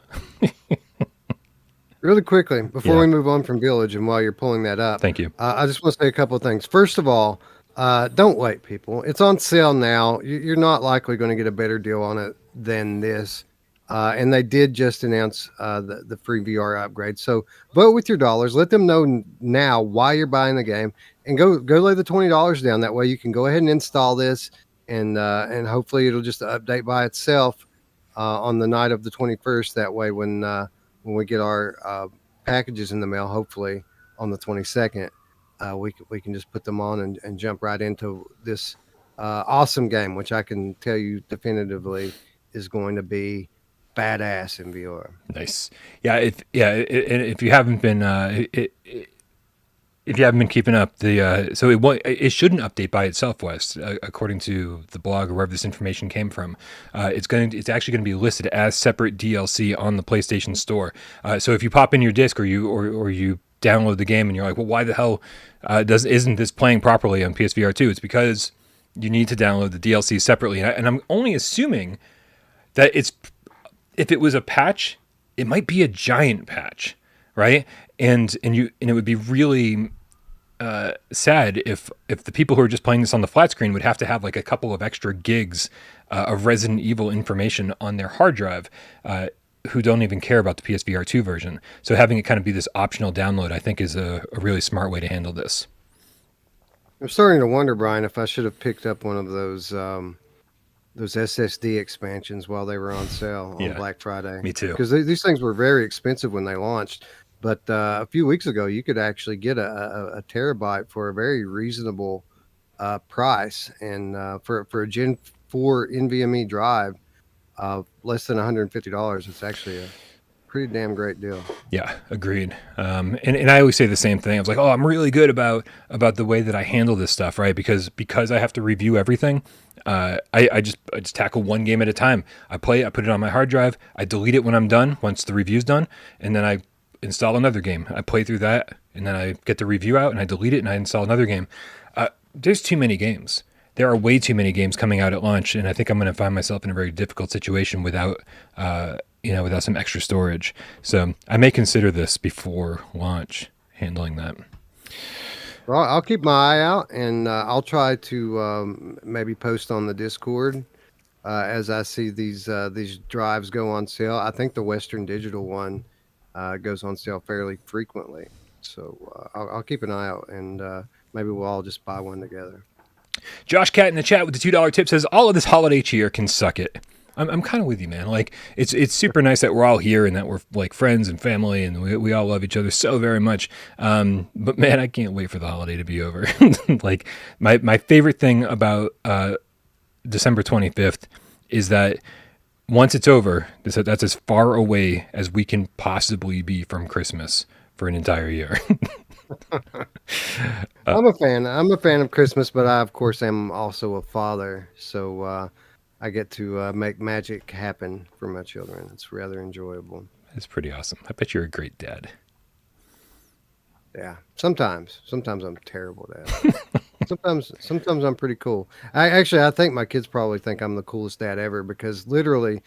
Really quickly, before we move on from Village, and while you're pulling that up, thank you. I just want to say a couple of things. First of all, don't wait, people. It's on sale now. You're not likely going to get a better deal on it than this. And they did just announce the free VR upgrade. So vote with your dollars. Let them know now why you're buying the game, and go lay the $20 down. That way you can go ahead and install this, and hopefully it'll just update by itself on the night of the 21st. That way when we get our packages in the mail, hopefully on the 22nd, we can just put them on and jump right into this awesome game, which I can tell you definitively is going to be badass in VR. Nice. Yeah. If you haven't been, if you haven't been keeping up, so it shouldn't update by itself, Wes, according to the blog or wherever this information came from. It's actually going to be listed as separate DLC on the PlayStation Store. So if you pop in your disc or you download the game and you're like, well, why the hell isn't this playing properly on PSVR2? It's because you need to download the DLC separately. And I'm only assuming that if it was a patch, it might be a giant patch, right? And it would be really sad if the people who are just playing this on the flat screen would have to have like a couple of extra gigs of Resident Evil information on their hard drive, who don't even care about the PSVR2 version. So having it kind of be this optional download, I think, is a really smart way to handle this. I'm starting to wonder, Brian, if I should have picked up one of those SSD expansions while they were on sale on Black Friday. Me too. Because these things were very expensive when they launched. But a few weeks ago, you could actually get a terabyte for a very reasonable price, and for a Gen 4 NVMe drive, less than $150, it's actually a pretty damn great deal. Yeah, agreed. And I always say the same thing. I was like, oh, I'm really good about the way that I handle this stuff, right? Because I have to review everything. I just tackle one game at a time. I play it, I put it on my hard drive, I delete it when I'm done, once the review's done, and then I install another game. I play through that, and then I get the review out, and I delete it, and I install another game. There's too many games. There are way too many games coming out at launch, and I think I'm going to find myself in a very difficult situation without without some extra storage. So I may consider this before launch, handling that. Well, I'll keep my eye out, and I'll try to maybe post on the Discord as I see these drives go on sale. I think the Western Digital one goes on sale fairly frequently, so I'll keep an eye out, and maybe we'll all just buy one together. Josh Cat in the chat with the $2 tip says, all of this holiday cheer can suck it. I'm kind of with you, man. Like, it's super nice that we're all here and that we're like friends and family and we all love each other so very much. But man, I can't wait for the holiday to be over. Like, my favorite thing about December 25th is that once it's over, that's as far away as we can possibly be from Christmas for an entire year. I'm a fan. I'm a fan of Christmas, but I, of course, am also a father. So I get to make magic happen for my children. It's rather enjoyable. It's pretty awesome. I bet you're a great dad. Yeah. Sometimes I'm terrible dad. sometimes I'm pretty cool. I think my kids probably think I'm the coolest dad ever because literally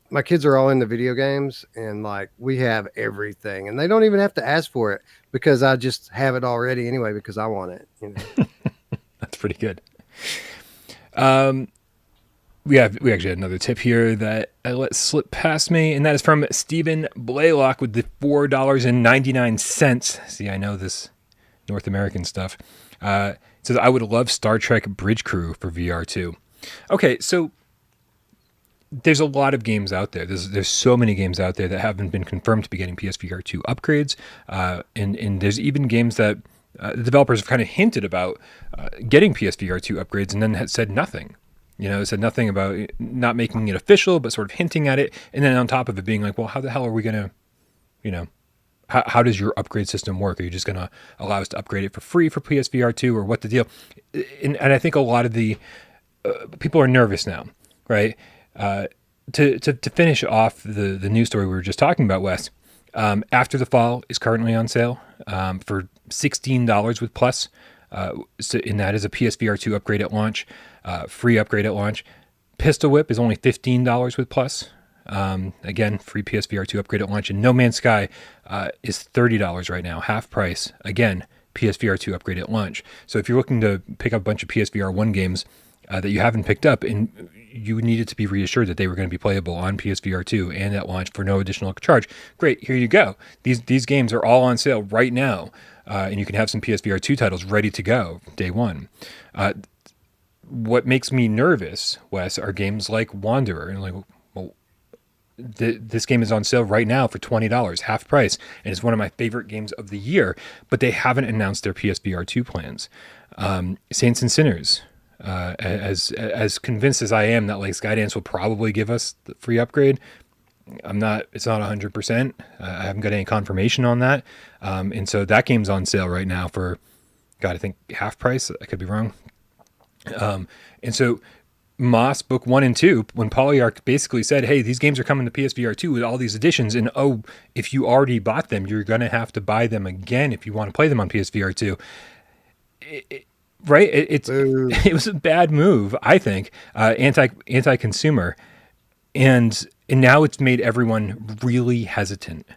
my kids are all into video games and like we have everything and they don't even have to ask for it because I just have it already anyway because I want it. You know? That's pretty good. We actually had another tip here that I let slip past me, and that is from Stephen Blaylock with the $4.99. See, I know this North American stuff. It says, I would love Star Trek Bridge Crew for VR2. Okay, so there's a lot of games out there. There's so many games out there that haven't been confirmed to be getting PSVR2 upgrades. And there's even games that the developers have kind of hinted about getting PSVR2 upgrades and then had said nothing. You know, it said nothing about not making it official, but sort of hinting at it. And then on top of it being like, well, how the hell are we going to, you know, how does your upgrade system work? Are you just going to allow us to upgrade it for free for PSVR2 or what the deal? And I think a lot of the people are nervous now, right? To finish off the news story we were just talking about, Wes, After the Fall is currently on sale for $16 with Plus. And that is a PSVR2 upgrade at launch, free upgrade at launch. Pistol Whip is only $15 with Plus. Again, free PSVR2 upgrade at launch. And No Man's Sky is $30 right now, half price. Again, PSVR2 upgrade at launch. So if you're looking to pick up a bunch of PSVR1 games that you haven't picked up and you needed to be reassured that they were going to be playable on PSVR2 and at launch for no additional charge, great, here you go. These games are all on sale right now. And you can have some PSVR2 titles ready to go day one. What makes me nervous, Wes, are games like Wanderer. And like, well, this game is on sale right now for $20, half price, and it's one of my favorite games of the year. But they haven't announced their PSVR2 plans. Saints and Sinners. As convinced as I am that like Skydance will probably give us the free upgrade, it's not 100%. I haven't got any confirmation on that. And so that game's on sale right now for, God, I think half price. I could be wrong. And so Moss Book 1 and 2, when Polyarch basically said, hey, these games are coming to PSVR 2 with all these additions, and oh, if you already bought them, you're going to have to buy them again if you want to play them on PSVR 2. Right? It was a bad move, I think, anti-consumer. And now it's made everyone really hesitant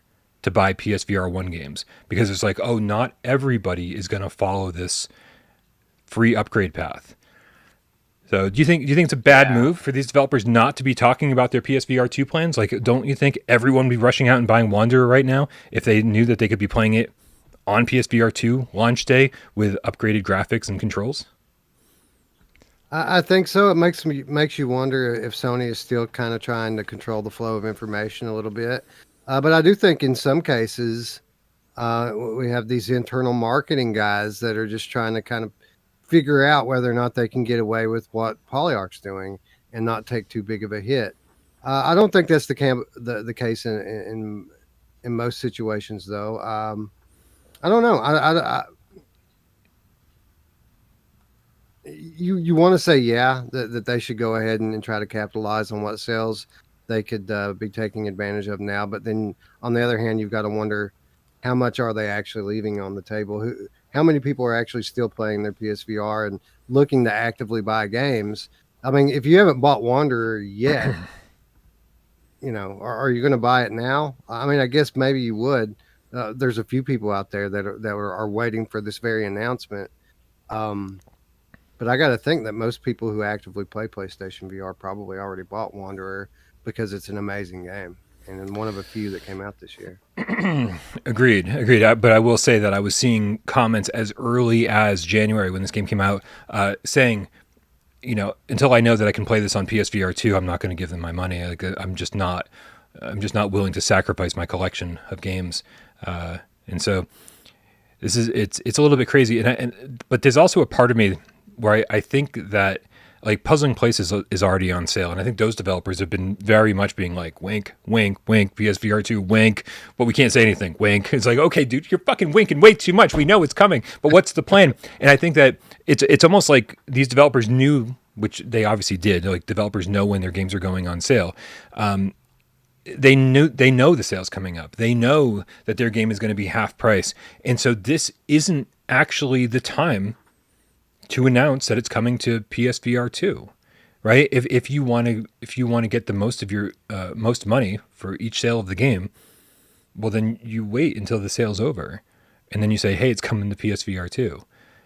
to buy PSVR 1 games because it's like, oh, not everybody is going to follow this free upgrade path. So do you think it's a bad move for these developers not to be talking about their PSVR 2 plans? Like, don't you think everyone would be rushing out and buying Wanderer right now if they knew that they could be playing it on PSVR 2 launch day with upgraded graphics and controls? I think so. It makes you wonder if Sony is still kind of trying to control the flow of information a little bit. But I do think in some cases we have these internal marketing guys that are just trying to kind of figure out whether or not they can get away with what Polyarch's doing and not take too big of a hit. I don't think that's the case in most situations, though. I don't know. You want to say that they should go ahead and try to capitalize on what sales they could be taking advantage of now, but then on the other hand, you've got to wonder how much are they actually leaving on the table? How many people are actually still playing their PSVR and looking to actively buy games? I mean, if you haven't bought Wanderer yet, are you going to buy it now? I mean, I guess maybe you would. There's a few people out there that are waiting for this very announcement. But I got to think that most people who actively play PlayStation VR probably already bought Wanderer because it's an amazing game and one of a few that came out this year. Agreed. But I will say that I was seeing comments as early as January when this game came out saying, until I know that I can play this on PSVR2, I'm not going to give them my money. Like, I'm just not willing to sacrifice my collection of games. And so it's a little bit crazy. But there's also a part of me where I think that like Puzzling Places is already on sale. And I think those developers have been very much being like, wink, wink, wink, PSVR2, wink, but we can't say anything, wink. It's like, okay, dude, you're fucking winking way too much. We know it's coming, but what's the plan? And I think that it's almost like these developers knew, which they obviously did, like developers know when their games are going on sale. They know the sale's coming up. They know that their game is going to be half price. And so this isn't actually the time to announce that it's coming to PSVR 2, right? If you want to get the most of your most money for each sale of the game, well then you wait until the sale's over, and then you say, hey, it's coming to PSVR 2,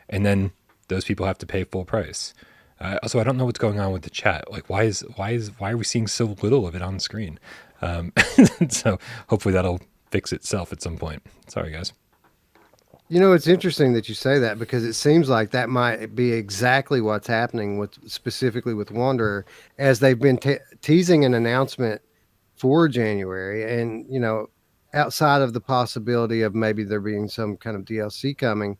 and then those people have to pay full price. Also, I don't know what's going on with the chat. Like, why are we seeing so little of it on the screen? So hopefully that'll fix itself at some point. Sorry, guys. It's interesting that you say that because it seems like that might be exactly what's happening specifically with Wanderer, as they've been teasing an announcement for January, and outside of the possibility of maybe there being some kind of DLC coming,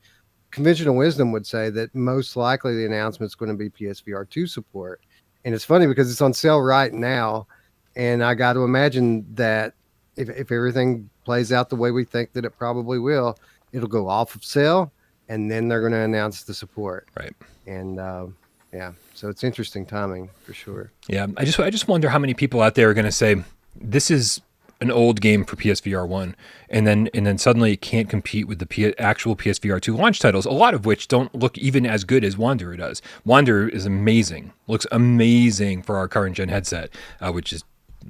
conventional wisdom would say that most likely the announcement is going to be PSVR 2 support. And it's funny because it's on sale right now, and I got to imagine that if everything plays out the way we think that it probably will, it'll go off of sale, and then they're going to announce the support. Right. And so it's interesting timing for sure. Yeah, I just wonder how many people out there are going to say this is an old game for PSVR 1, and then suddenly it can't compete with the actual PSVR 2 launch titles, a lot of which don't look even as good as Wanderer does. Wanderer is amazing, looks amazing for our current gen headset, which is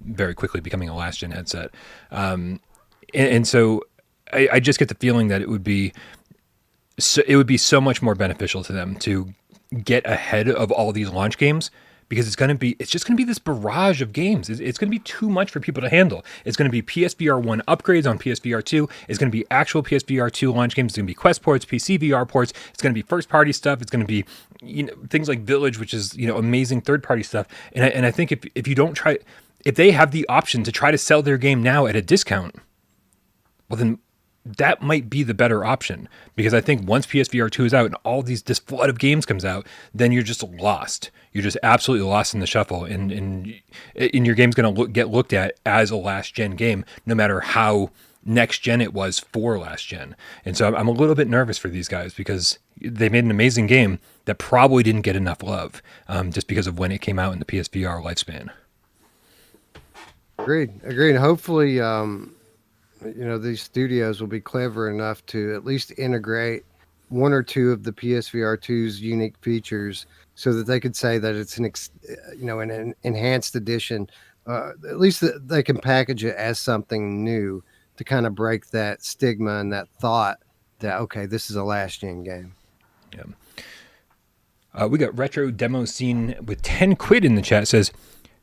very quickly becoming a last gen headset. And so I just get the feeling that it would be so much more beneficial to them to get ahead of all these launch games, because it's just going to be this barrage of games. It's going to be too much for people to handle. It's going to be PSVR 1 upgrades on PSVR 2. It's going to be actual PSVR 2 launch games. It's going to be Quest ports, PC VR ports. It's going to be first party stuff. It's going to be things like Village, which is amazing third party stuff. And I think if they have the option to try to sell their game now at a discount, well then that might be the better option, because I think once PSVR 2 is out and this flood of games comes out, then you're just lost. You're just absolutely lost in the shuffle, and your game's going to get looked at as a last gen game, no matter how next gen it was for last gen. And so I'm a little bit nervous for these guys, because they made an amazing game that probably didn't get enough love, just because of when it came out in the PSVR lifespan. Agreed. Hopefully, these studios will be clever enough to at least integrate one or two of the PSVR 2's unique features, so that they could say that it's an enhanced edition. At least they can package it as something new to kind of break that stigma and that thought that, okay, this is a last gen game. Yeah. We got Retro Demo Scene with 10 quid in the chat. Says,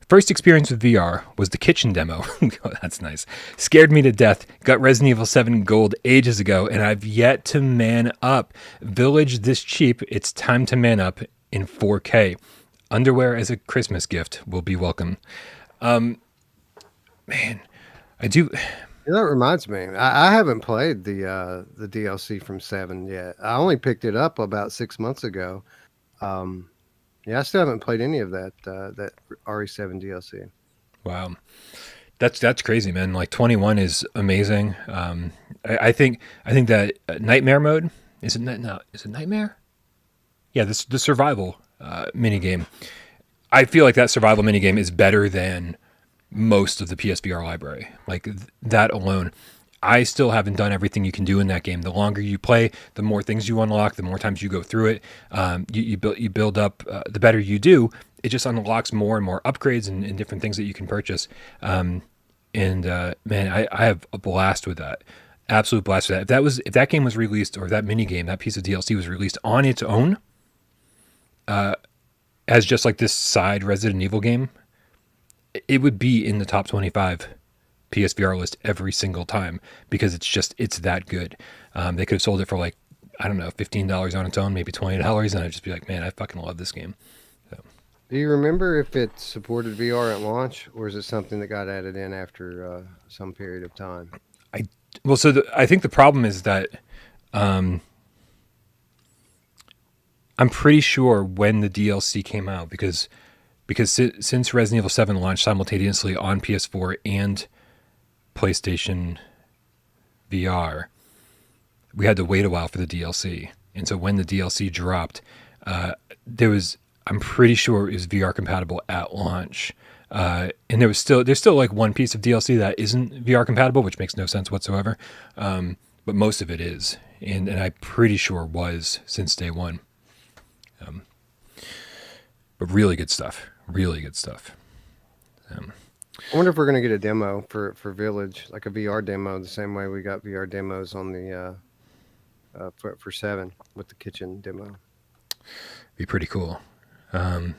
first experience with VR was the kitchen demo. Oh, that's nice. Scared me to death. Got Resident Evil 7 Gold ages ago, and I've yet to man up. Village this cheap. It's time to man up in 4K. Underwear as a Christmas gift will be welcome. Man, I do. That reminds me. I haven't played the DLC from 7 yet. I only picked it up about 6 months ago. Yeah, I still haven't played any of that RE7 DLC. Wow. That's crazy, man. Like 21 is amazing. I think that nightmare mode is it no, is it nightmare? Yeah, this the survival mini game. I feel like that survival mini game is better than most of the PSVR library. Like that alone. I still haven't done everything you can do in that game. The longer you play, the more things you unlock, the more times you go through it. You build up. The better you do, it just unlocks more and more upgrades and different things that you can purchase. Man, I have a blast with that. Absolute blast with that. If that game was released, or that mini game, that piece of DLC was released on its own, as just like this side Resident Evil game, it would be in the top 25 PSVR list every single time, because it's that good. They could have sold it for like, I don't know, $15 on its own, maybe $20, and I'd just be like, man, I fucking love this game. So, Do you remember if it supported VR at launch, or is it something that got added in after some period of time? I think the problem is that I'm pretty sure when the DLC came out, because since Resident Evil 7 launched simultaneously on PS4 and PlayStation VR, we had to wait a while for the DLC. And so when the DLC dropped, I'm pretty sure it was VR compatible at launch. And there's still like one piece of DLC that isn't VR compatible, which makes no sense whatsoever. But most of it is. And I'm pretty sure was since day one. But really good stuff. Really good stuff. I wonder if we're going to get a demo for Village, like a VR demo, the same way we got VR demos on the for 7 with the kitchen demo. Be pretty cool. I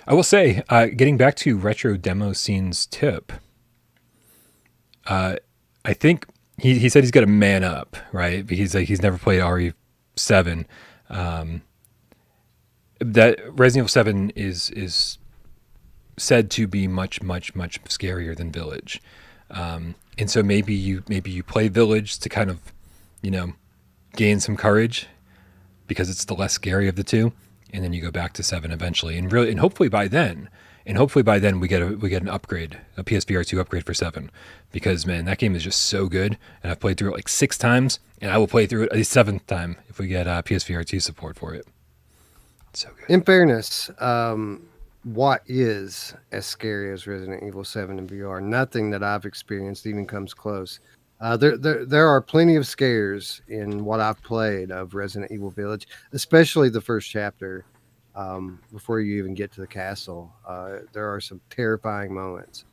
will say, getting back to retro demo scenes tip, I think he said he's got to man up, right? Because he's never played RE7. That Resident Evil 7 is said to be much scarier than Village, and so maybe you play Village to kind of, gain some courage, because it's the less scary of the two, and then you go back to 7 eventually, and hopefully by then we get an upgrade, a PSVR2 upgrade for 7, because man, that game is just so good, and I've played through it like 6 times, and I will play through it a 7th time if we get PSVR2 support for it. It's so good. In fairness, what is as scary as Resident Evil 7 in VR? Nothing that I've experienced even comes close. There are plenty of scares in what I've played of Resident Evil Village, especially the first chapter. Before you even get to the castle, there are some terrifying moments.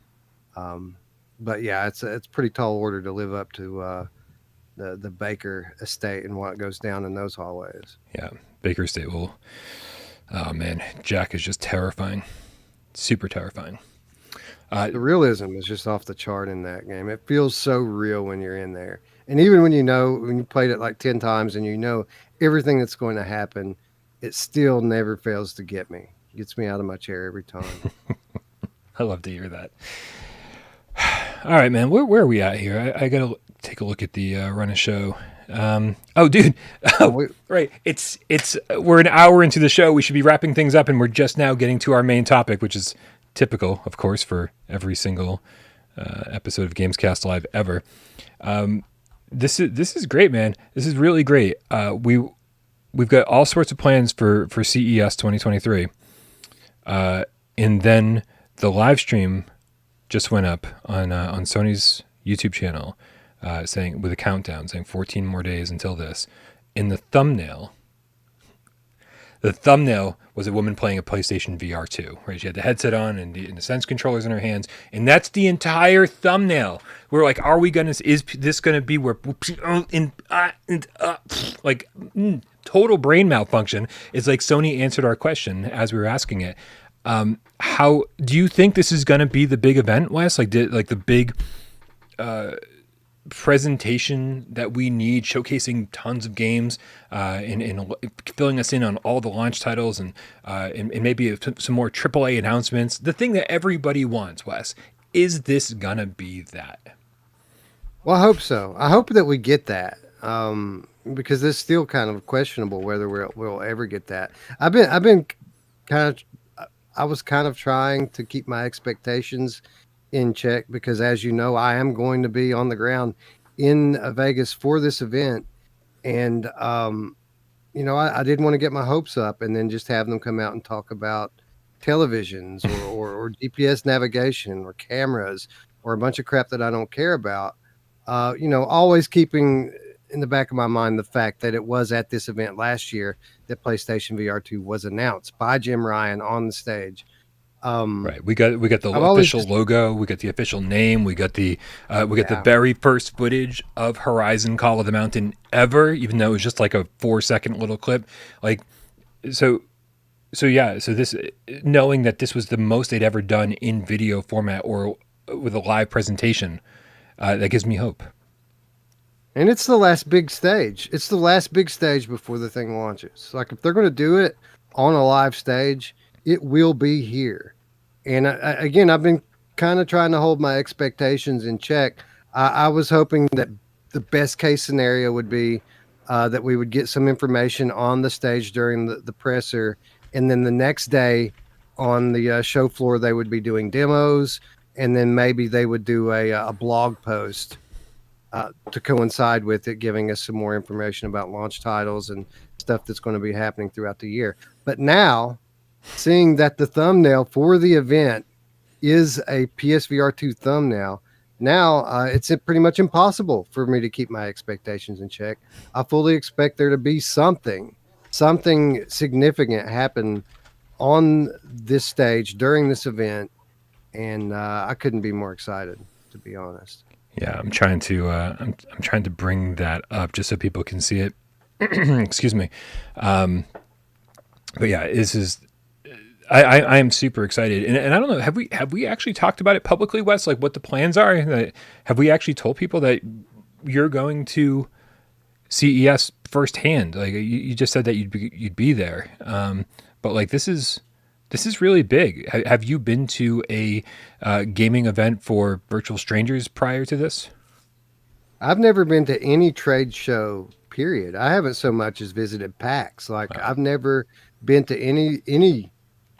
But yeah, it's a pretty tall order to live up to the Baker estate and what goes down in those hallways. Yeah, Baker Estate will. Oh man, Jack is just terrifying, super terrifying. The realism is just off the chart in that game. It feels so real when you're in there, and even when you played it like 10 times and you know everything that's going to happen, it still never fails to get me. It gets me out of my chair every time. I love to hear that. All right, man, where are we at here? I gotta take a look at the run of show. Oh, dude, right. It's we're an hour into the show. We should be wrapping things up, and we're just now getting to our main topic, which is typical, of course, for every single episode of GamesCast Live ever. This is great, man. This is really great. We've got all sorts of plans for CES 2023, and then the live stream just went up on Sony's YouTube channel. Saying with a countdown, saying 14 more days until this. In the thumbnail was a woman playing a PlayStation VR2, right? She had the headset on and the Sense controllers in her hands, and that's the entire thumbnail. We're like, is this gonna be where total brain malfunction? It's like Sony answered our question as we were asking it. How do you think this is gonna be the big event, Wes? Like the big presentation that we need, showcasing tons of games and filling us in on all the launch titles and maybe some more AAA announcements. The thing that everybody wants, Wes, is this gonna be that? Well, I hope so. I hope that we get that. because it's still kind of questionable whether we'll ever get that. I've been kind of I was kind of trying to keep my expectations in check because, as you know, I am going to be on the ground in Vegas for this event, and I didn't want to get my hopes up and then just have them come out and talk about televisions or GPS navigation or cameras or a bunch of crap that I don't care about. Always keeping in the back of my mind the fact that it was at this event last year that PlayStation VR2 was announced by Jim Ryan on the stage. Right. We got the I've always official just logo. We got the official name. We got the yeah. very first footage of Horizon Call of the Mountain ever, even though it was just like a 4-second little clip. Like, so yeah. So this, knowing that this was the most they'd ever done in video format or with a live presentation, that gives me hope. And it's the last big stage. It's the last big stage before the thing launches. Like if they're going to do it on a live stage, it will be here. And again, I've been kind of trying to hold my expectations in check. I was hoping that the best case scenario would be that we would get some information on the stage during the presser, and then the next day on the show floor they would be doing demos, and then maybe they would do a blog post to coincide with it, giving us some more information about launch titles and stuff that's going to be happening throughout the year. But now, seeing that the thumbnail for the event is a PSVR2 thumbnail, now it's pretty much impossible for me to keep my expectations in check. I fully expect there to be something significant happen on this stage during this event, and I couldn't be more excited, to be honest. Yeah, I'm trying to bring that up just so people can see it. Excuse me. But yeah, this is. I am super excited, and I don't know. Have we actually talked about it publicly, Wes? Like what the plans are? Have we actually told people that you're going to CES firsthand? Like you just said that you'd be there, but like this is really big. Have you been to a gaming event for virtual strangers prior to this? I've never been to any trade show, period. I haven't so much as visited PAX. Like I've never been to any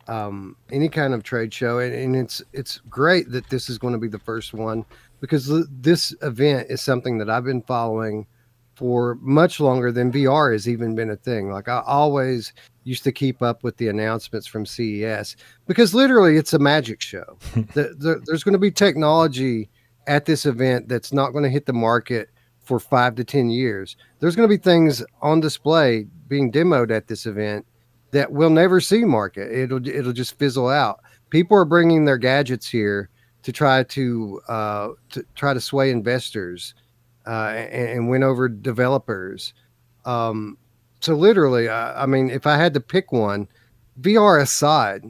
kind of trade show, and it's great that this is going to be the first one because this event is something that I've been following for much longer than VR has even been a thing. Like I always used to keep up with the announcements from CES because literally it's a magic show. There's going to be technology at this event that's not going to hit the market for 5 to 10 years. There's going to be things on display being demoed at this event that we'll never see market. It'll just fizzle out. People are bringing their gadgets here to try to sway investors and win over developers. So literally, I mean, if I had to pick one, VR aside,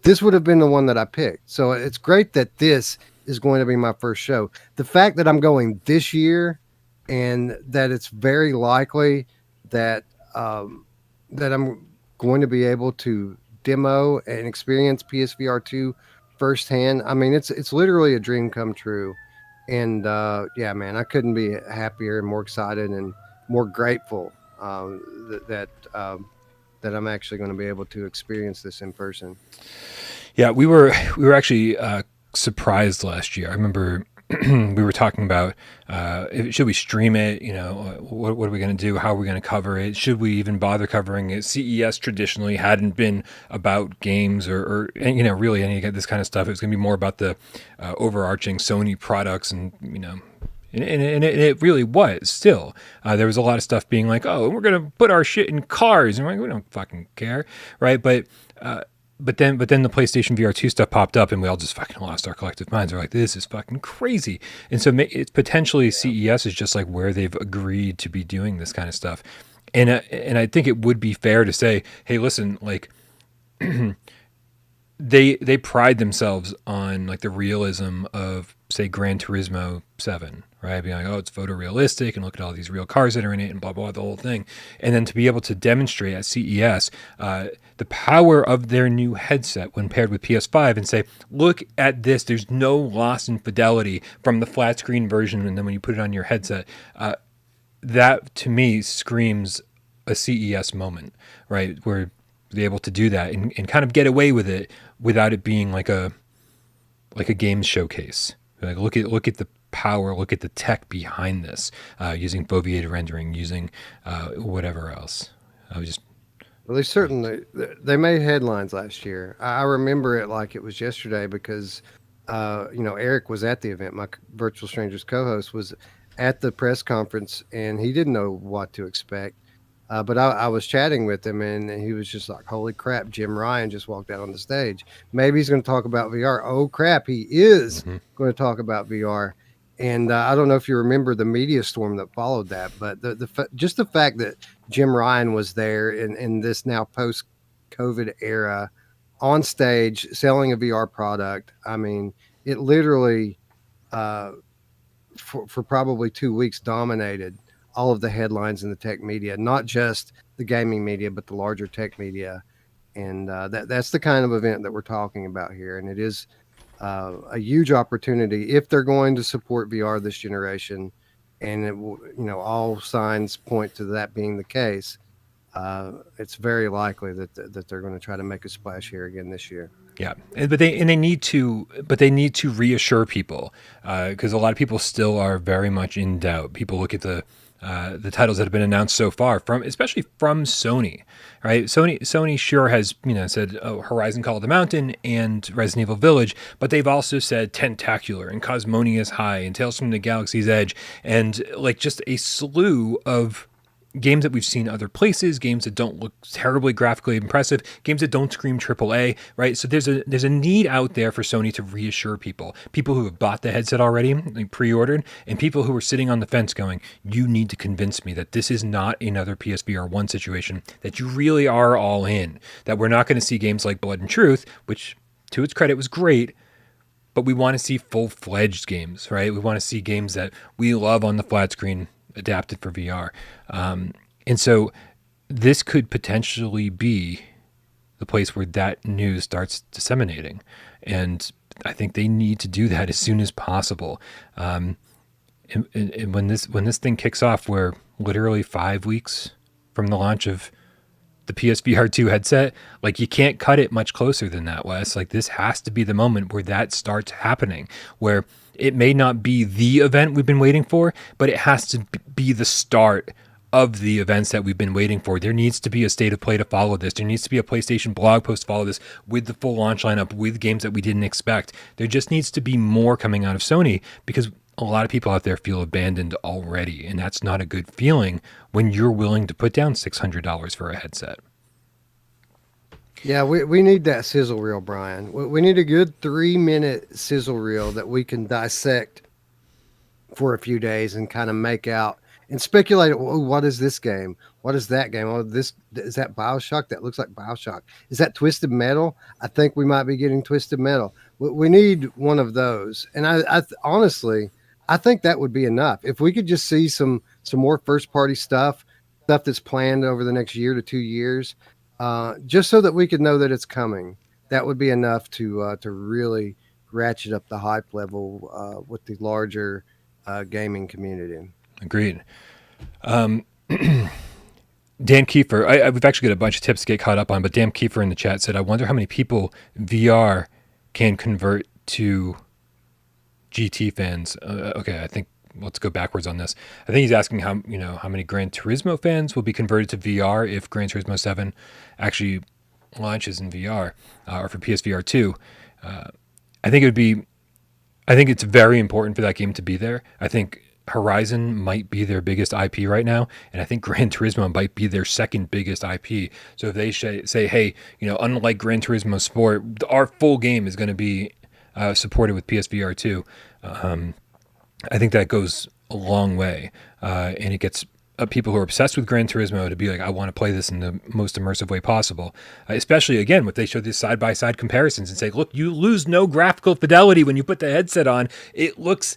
this would have been the one that I picked. So it's great that this is going to be my first show. The fact that I'm going this year and that it's very likely that that I'm going to be able to demo and experience PSVR2 firsthand. I mean, it's literally a dream come true. And yeah, man, I couldn't be happier and more excited and more grateful that I'm actually going to be able to experience this in person. Yeah, we were actually surprised last year. I remember we were talking about should we stream it? You know, what are we going to do? How are we going to cover it? Should we even bother covering it? CES traditionally hadn't been about games or you know, really any of this kind of stuff. It was going to be more about the overarching Sony products, and you know. And it really was still. There was a lot of stuff being like, oh, we're going to put our shit in cars. And we're like, we don't fucking care, right? But then the PlayStation VR2 stuff popped up, and we all just fucking lost our collective minds. We're like, this is fucking crazy. And so it's potentially CES is just like where they've agreed to be doing this kind of stuff. And I think it would be fair to say, hey, listen, like they pride themselves on like the realism of, say, Gran Turismo 7, right? Being like, oh, it's photorealistic, and look at all these real cars that are in it, and blah, blah, the whole thing. And then to be able to demonstrate at CES the power of their new headset when paired with PS5 and say, look at this, there's no loss in fidelity from the flat screen version, and then when you put it on your headset, that to me screams a CES moment, right? Where they're able to do that and kind of get away with it without it being like a games showcase. Like look at the power, look at the tech behind this, using foveated rendering, using whatever else. I was just Well, they made headlines last year. I remember it like it was yesterday because Eric was at the event. My Virtual Strangers co-host was at the press conference, and he didn't know what to expect. But I was chatting with him, and he was just like, "Holy crap! Jim Ryan just walked out on the stage. Maybe he's going to talk about VR. Oh crap! He is going to talk about VR." And I don't know if you remember the media storm that followed that, but just the fact that Jim Ryan was there in this now post-COVID era on stage selling a VR product. I mean, it literally for probably 2 weeks dominated all of the headlines in the tech media, not just the gaming media, but the larger tech media. And that's the kind of event that we're talking about here. And it is a huge opportunity if they're going to support VR this generation. And all signs point to that being the case. It's very likely that they're going to try to make a splash here again this year. Yeah, but they need to reassure people because a lot of people still are very much in doubt. People look at the titles that have been announced so far, especially from Sony, right? Sony sure has said Horizon Call of the Mountain and Resident Evil Village, but they've also said Tentacular and Cosmonious High and Tales from the Galaxy's Edge and like just a slew of games that we've seen other places, games that don't look terribly graphically impressive, games that don't scream AAA, right? So there's a need out there for Sony to reassure people who have bought the headset already, like pre-ordered, and people who are sitting on the fence going, you need to convince me that this is not another PSVR1 situation, that you really are all in, that we're not going to see games like Blood and Truth, which to its credit was great, but we want to see full-fledged games, right? We want to see games that we love on the flat screen adapted for VR. And so this could potentially be the place where that news starts disseminating. And I think they need to do that as soon as possible. And when this thing kicks off, we're literally 5 weeks from the launch of the PSVR2 headset. Like, you can't cut it much closer than that, Wes. Like, this has to be the moment where that starts happening, where it may not be the event we've been waiting for, but it has to be the start of the events that we've been waiting for. There needs to be a state of play to follow this. There needs to be a PlayStation blog post to follow this with the full launch lineup, with games that we didn't expect. There just needs to be more coming out of Sony because a lot of people out there feel abandoned already, and that's not a good feeling when you're willing to put down $600 for a headset. Yeah, we need that sizzle reel, Brian. We need a good 3-minute sizzle reel that we can dissect for a few days and kind of make out and speculate. Oh, what is this game? What is that game? Oh, is that BioShock? That looks like BioShock. Is that Twisted Metal? I think we might be getting Twisted Metal. We need one of those. And I honestly, I think that would be enough. If we could just see some more first party stuff that's planned over the next year to 2 years, just so that we could know that it's coming, that would be enough to really ratchet up the hype level with the larger gaming community. Agreed. Dan Kiefer, we've actually got a bunch of tips to get caught up on, but Dan Kiefer in the chat said, I wonder how many people VR can convert to GT fans. Okay, I think let's go backwards on this. I think he's asking how many Gran Turismo fans will be converted to VR if Gran Turismo 7 actually launches in VR or for PSVR2. I think it's very important for that game to be there. I think Horizon might be their biggest IP right now, and I think Gran Turismo might be their second biggest IP. So if they say, hey, unlike Gran Turismo Sport, our full game is going to be supported with PSVR2, I think that goes a long way, and it gets people who are obsessed with Gran Turismo to be like, I want to play this in the most immersive way possible. Especially, again, when they show these side-by-side comparisons and say, look, you lose no graphical fidelity when you put the headset on. It looks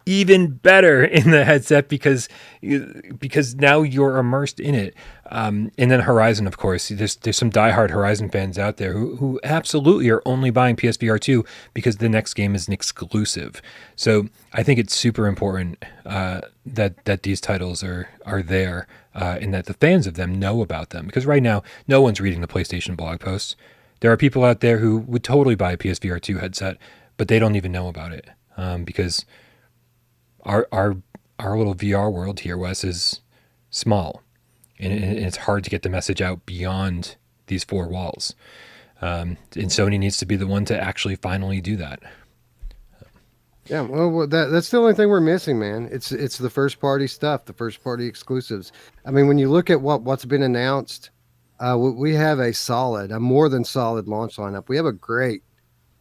even better in the headset because now you're immersed in it. And then Horizon, of course, there's some diehard Horizon fans out there who absolutely are only buying PSVR2 because the next game is an exclusive. So I think it's super important that these titles are there and that the fans of them know about them, because right now no one's reading the PlayStation blog posts. There are people out there who would totally buy a PSVR2 headset, but they don't even know about it because our little VR world here, Wes, is small, and it's hard to get the message out beyond these four walls. And Sony needs to be the one to actually finally do that. Yeah, well, that's the only thing we're missing, man. It's the first party stuff, the first party exclusives. I mean, when you look at what's been announced, we have a more than solid launch lineup. We have a great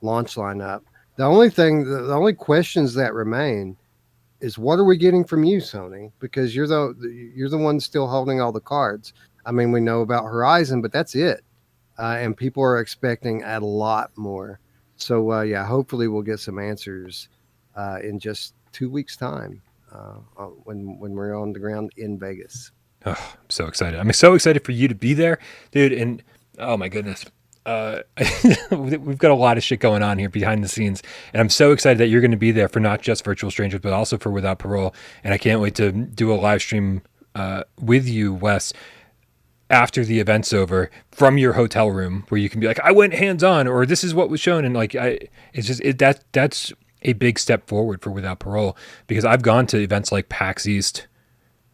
launch lineup. The only questions that remain is, what are we getting from you, Sony? Because you're the one still holding all the cards. I mean, we know about Horizon, but that's it. And people are expecting a lot more. So yeah, hopefully we'll get some answers in just 2 weeks' time when we're on the ground in Vegas. Oh, I'm so excited. I'm so excited for you to be there, dude. And oh my goodness. We've got a lot of shit going on here behind the scenes, and I'm so excited that you're going to be there for not just Virtual Strangers, but also for Without Parole. And I can't wait to do a live stream with you, Wes, after the event's over from your hotel room, where you can be like, I went hands on, or this is what was shown. And like, that's a big step forward for Without Parole, because I've gone to events like PAX East,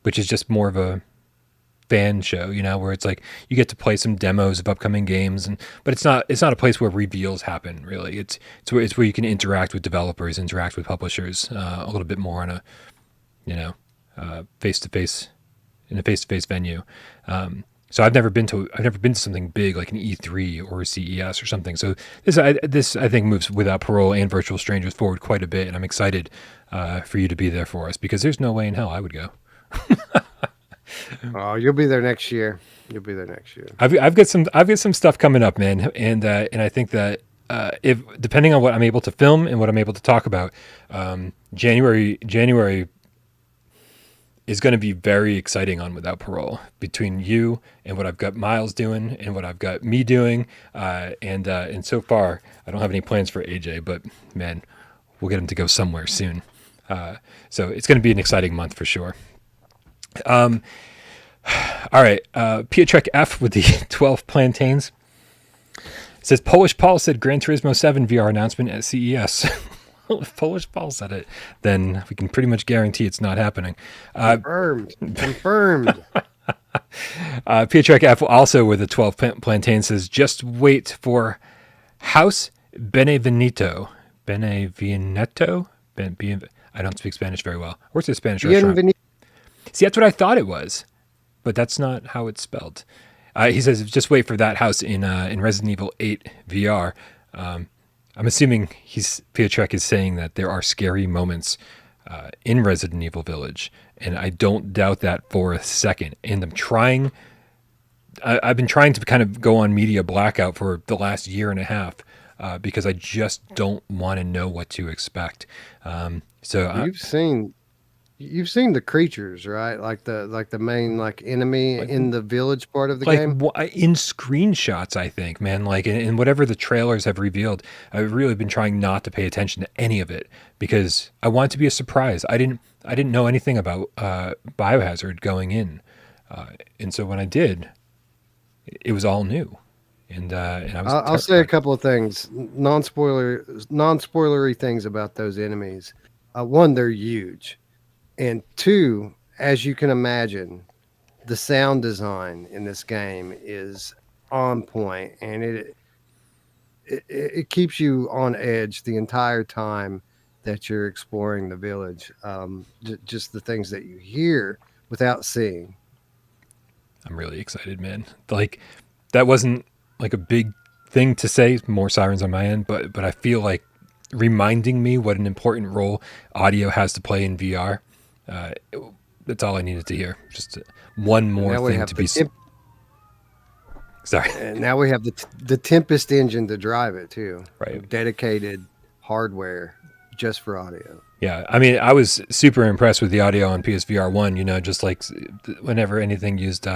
which is just more of a fan show, where it's like you get to play some demos of upcoming games, but it's not a place where reveals happen, really. It's where you can interact with developers, interact with publishers a little bit more on a face-to-face, in a face-to-face venue. So I've never been to something big like an E3 or a CES or something. So this I think moves Without Parole and Virtual Strangers forward quite a bit, and I'm excited for you to be there for us, because there's no way in hell I would go. Oh, you'll be there next year. You'll be there next year. I've got some stuff coming up, man, and I think that if depending on what I'm able to film and what I'm able to talk about, January is going to be very exciting on Without Parole, between you and what I've got Miles doing and what I've got me doing, and so far I don't have any plans for AJ, but man, we'll get him to go somewhere soon. So it's going to be an exciting month for sure. All right. Pietrek F with the 12 plantains says, Polish Paul said Gran Turismo 7 VR announcement at CES. Well, if Polish Paul said it, then we can pretty much guarantee it's not happening. Confirmed. Pietrek F also with the 12 plantains says, just wait for House Benevenuto. I don't speak Spanish very well. Where's the Spanish restaurant? See, that's what I thought it was, but that's not how it's spelled. He says, just wait for that house in Resident Evil 8 VR. I'm assuming Pietrek is saying that there are scary moments in Resident Evil Village, and I don't doubt that for a second. And I've been trying to kind of go on media blackout for the last year and a half because I just don't want to know what to expect. You've seen the creatures, right? Like the main enemy in the village part of the game. In screenshots, I think, man. Like in whatever the trailers have revealed, I've really been trying not to pay attention to any of it because I want it to be a surprise. I didn't know anything about Biohazard going in, and so when I did, it was all new. And I was. I'll say a couple of things, non-spoilery things about those enemies. One, they're huge. And two, as you can imagine, the sound design in this game is on point, and it keeps you on edge the entire time that you're exploring the village. Just the things that you hear without seeing. I'm really excited, man. Like, that wasn't like a big thing to say, more sirens on my end, but I feel like reminding me what an important role audio has to play in VR. That's all I needed to hear. Just one more thing to be. Sorry. And now we have the Tempest engine to drive it too. Right. Dedicated hardware just for audio. Yeah, I mean, I was super impressed with the audio on PSVR1. Just like whenever anything used,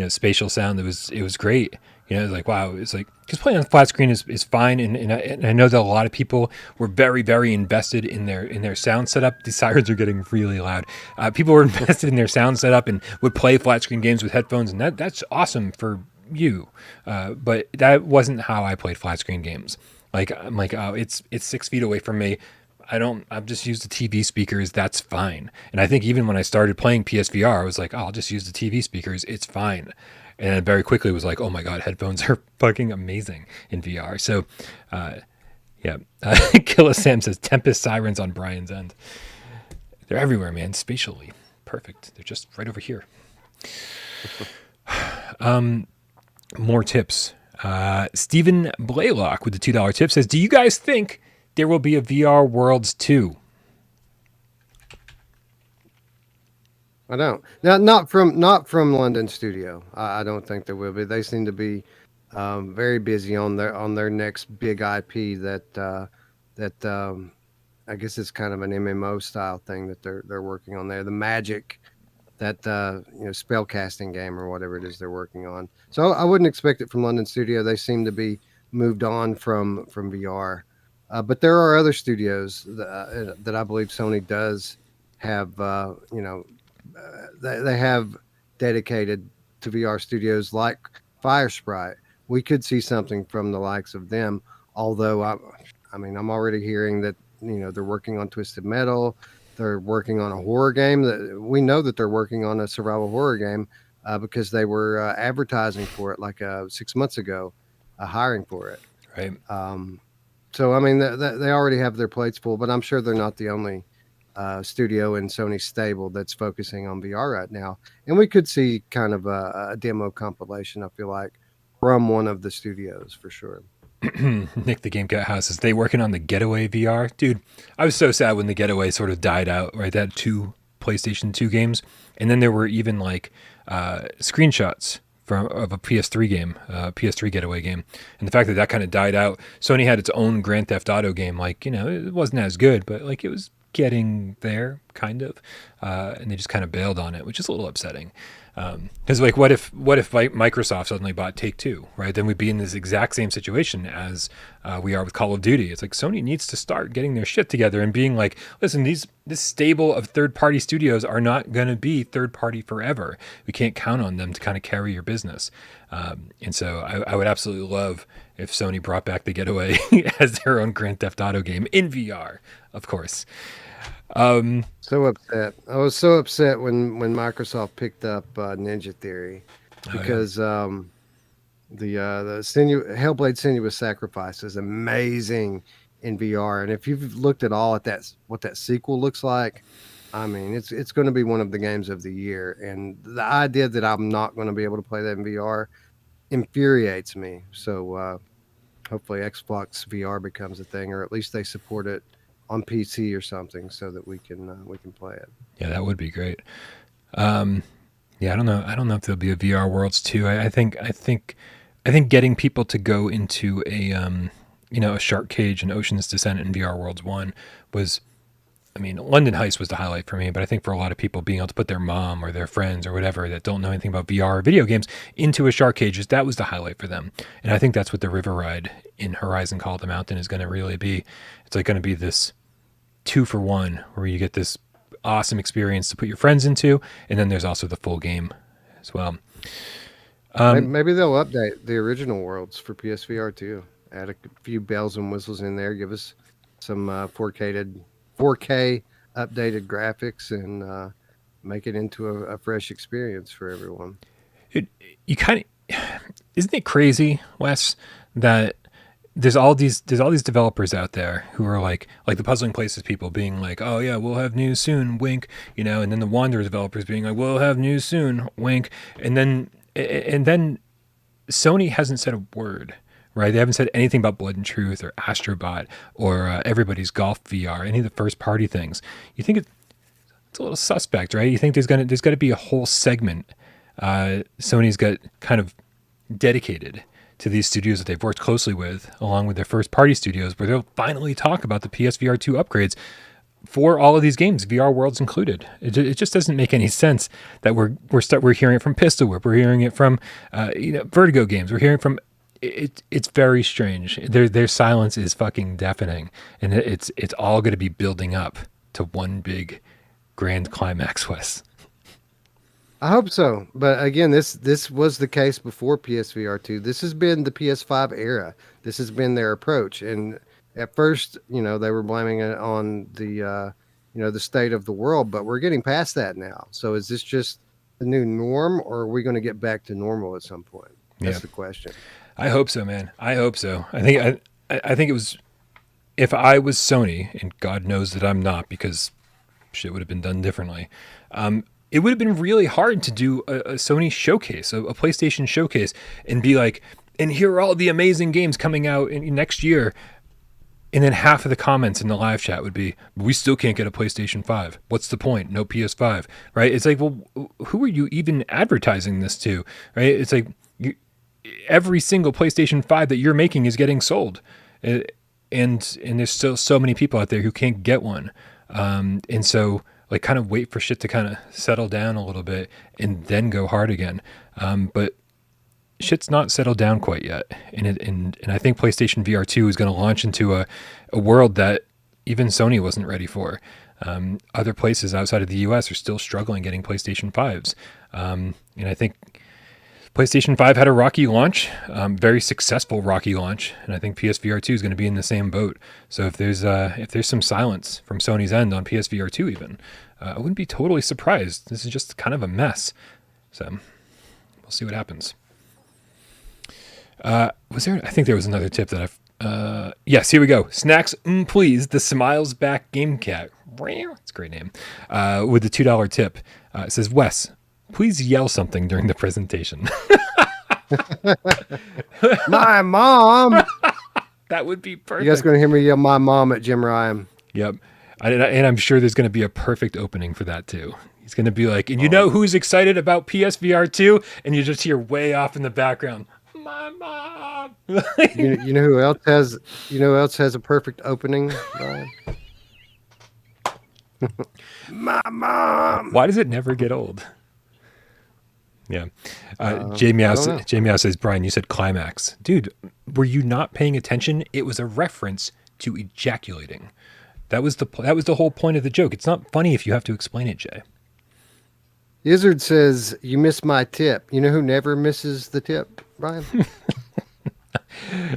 spatial sound, it was great. It was like, wow, it's like, because playing on flat screen is fine, and I know that a lot of people were very, very invested in their sound setup. The sirens are getting really loud. People were invested in their sound setup and would play flat screen games with headphones, and that's awesome for you. But that wasn't how I played flat screen games. Like, I'm like, oh, it's 6 feet away from me. I've just used the TV speakers. That's fine. And I think even when I started playing PSVR, I was like, oh, I'll just use the TV speakers. It's fine. And then very quickly was like, oh my God, headphones are fucking amazing in VR. So, yeah. Killa Sam says Tempest sirens on Brian's end. They're everywhere, man. Spatially. Perfect. They're just right over here. More tips. Stephen Blaylock with the $2 tip says, do you guys think there will be a VR Worlds 2? I don't. Now, not from London studio. I don't think there will be. They seem to be very busy on their next big IP that I guess it's kind of an MMO style thing that they're working on there. The Magic, that spell casting game or whatever it is they're working on. So I wouldn't expect it from London studio. They seem to be moved on from VR. But there are other studios that I believe Sony does have, they have dedicated to VR studios like Firesprite. We could see something from the likes of them, although I'm already hearing that, they're working on Twisted Metal. They're working on a horror game. That we know that they're working on a survival horror game because they were advertising for it like 6 months ago, hiring for it. Right. So, I mean, they already have their plates full, but I'm sure they're not the only studio in Sony's stable that's focusing on VR right now. And we could see kind of a demo compilation, I feel like, from one of the studios for sure. Nick the Game Cat House says, they working on the Getaway VR? Dude, I was so sad when the Getaway sort of died out, right? That 2 PlayStation 2 games. And then there were even like screenshots of a PS3 game, PS3 Getaway game. And the fact that kind of died out. Sony had its own Grand Theft Auto game. Like, it wasn't as good, but like it was getting there, kind of. And they just kind of bailed on it, which is a little upsetting. Because like, what if Microsoft suddenly bought Take-Two, right? Then we'd be in this exact same situation as we are with Call of Duty. It's like Sony needs to start getting their shit together and being like, listen, this stable of third-party studios are not going to be third-party forever. We can't count on them to kind of carry your business. And so I would absolutely love if Sony brought back the Getaway as their own Grand Theft Auto game in VR, of course. So upset. I was so upset when Microsoft picked up Ninja Theory because the Hellblade: Senua's Sacrifice is amazing in VR, and if you've looked at all at what that sequel looks like, I mean, it's going to be one of the games of the year. And the idea that I'm not going to be able to play that in VR infuriates me. So hopefully Xbox VR becomes a thing, or at least they support it on PC or something, so that we can play it. Yeah, that would be great. Yeah, I don't know if there'll be a VR Worlds 2. I think getting people to go into a Shark Cage and Ocean's Descent in VR Worlds 1 was, I mean, London Heist was the highlight for me, but I think for a lot of people, being able to put their mom or their friends or whatever that don't know anything about VR or video games into a Shark Cage, that was the highlight for them. And I think that's what the river ride in Horizon Call of the Mountain is going to really be. It's like going to be this 2-for-1 where you get this awesome experience to put your friends into, and then there's also the full game as well. Maybe they'll update the original Worlds for PSVR too. Add a few bells and whistles in there. Give us some 4K updated graphics and make it into a fresh experience for everyone. Isn't it crazy, Wes, that there's all these developers out there who are like the Puzzling Places people being like, oh yeah, we'll have news soon, wink, and then the Wanderer developers being like, we'll have news soon, wink, and then Sony hasn't said a word, right? They haven't said anything about Blood and Truth or Astrobot or Everybody's Golf VR, any of the first party things. You think it's a little suspect, right? You think there's got to be a whole segment Sony's got kind of dedicated to these studios that they've worked closely with, along with their first party studios, where they'll finally talk about the PSVR2 upgrades for all of these games, VR Worlds included. It just doesn't make any sense that we're hearing it from Pistol Whip, we're hearing it from Vertigo Games, we're hearing from. It's very strange. Their silence is fucking deafening, and it's all going to be building up to one big grand climax, Wes. I hope so. But again, this was the case before PSVR2. This has been the PS5 era. This has been their approach. And at first, they were blaming it on the state of the world, but we're getting past that now. So is this just the new norm, or are we going to get back to normal at some point? That's the question. I hope so, man. I hope so. I think it was, if I was Sony, and God knows that I'm not, because shit would have been done differently. It would have been really hard to do a Sony showcase, a PlayStation showcase, and be like, and here are all the amazing games coming out next year. And then half of the comments in the live chat would be, we still can't get a PlayStation 5. What's the point? No PS5, right? It's like, well, who are you even advertising this to, right? It's like every single PlayStation 5 that you're making is getting sold. And there's still so many people out there who can't get one. And so, like, kind of wait for shit to kind of settle down a little bit and then go hard again. But shit's not settled down quite yet. And I think PlayStation VR2 is going to launch into a world that even Sony wasn't ready for. Other places outside of the US are still struggling getting PlayStation 5s. And I think PlayStation 5 had a rocky launch, very successful rocky launch, and I think PSVR2 is going to be in the same boat. So if there's some silence from Sony's end on PSVR2 even, I wouldn't be totally surprised. This is just kind of a mess. So we'll see what happens. I think there was another tip that yes, here we go. Snacks, please, the Smiles Back Game Cat. It's a great name. With the $2 tip. It says, Wes, please yell something during the presentation. My mom. That would be perfect. You guys going to hear me yell my mom at Jim Ryan? Yep. And I'm sure there's going to be a perfect opening for that too. He's going to be like, and you know who's excited about PSVR 2? And you just hear way off in the background, my mom. you know who else has a perfect opening, Ryan? My mom. Why does it never get old? Yeah. J Meow says, Brian, you said climax. Dude, were you not paying attention? It was a reference to ejaculating. That was the whole point of the joke. It's not funny if you have to explain it, Jay. Izzard says, you missed my tip. You know who never misses the tip, Brian?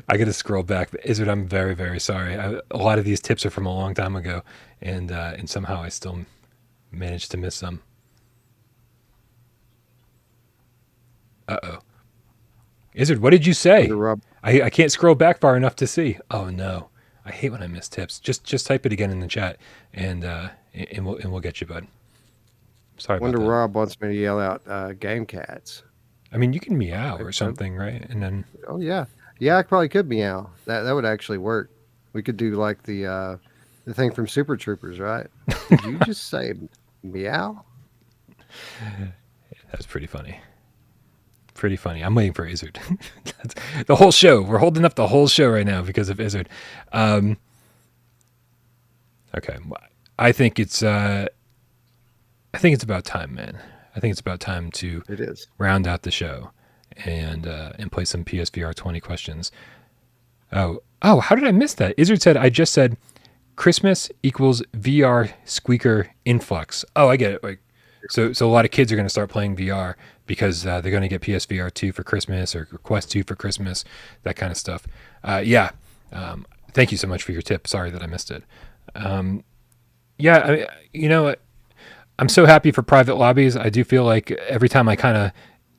I got to scroll back. Izzard, I'm very, very sorry. A lot of these tips are from a long time ago, and somehow I still managed to miss some. Uh-oh. Izzard, what did you say? I can't scroll back far enough to see. Oh, no. I hate when I miss tips. Just type it again in the chat, and we'll get you, bud. Sorry about that. Wonder Rob wants me to yell out Game Cats. I mean, you can meow or something, right? And then. Oh yeah, I probably could meow. That would actually work. We could do like the thing from Super Troopers, right? Did you just say meow? That's pretty funny. Pretty funny. I'm waiting for Izzard. The whole show. We're holding up the whole show right now because of Izzard. Okay. I think it's about time, man. I think it's about time to round out the show and play some PSVR 20 questions. Oh, how did I miss that? Izzard said, I just said Christmas equals VR squeaker influx. Oh, I get it. Like, so a lot of kids are going to start playing VR because they're going to get PSVR 2 for Christmas or Quest 2 for Christmas, that kind of stuff. Yeah. Thank you so much for your tip. Sorry that I missed it. Yeah, I'm so happy for private lobbies. I do feel like every time I kind of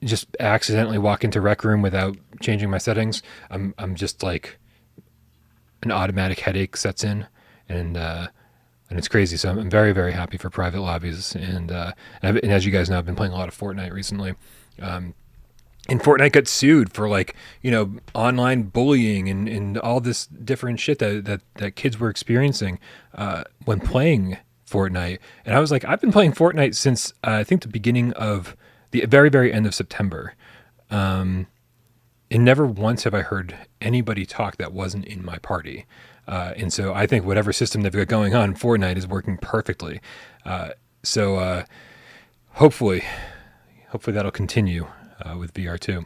just accidentally walk into Rec Room without changing my settings, I'm just like an automatic headache sets in, and it's crazy. So I'm very, very happy for private lobbies. And as you guys know, I've been playing a lot of Fortnite recently. And Fortnite got sued for online bullying and all this different shit that kids were experiencing when playing Fortnite. And I was like, I've been playing Fortnite since I think the beginning of the very, very end of September. And and never once have I heard anybody talk that wasn't in my party. And so I think whatever system they've got going on in Fortnite is working perfectly. So hopefully that'll continue with VR2.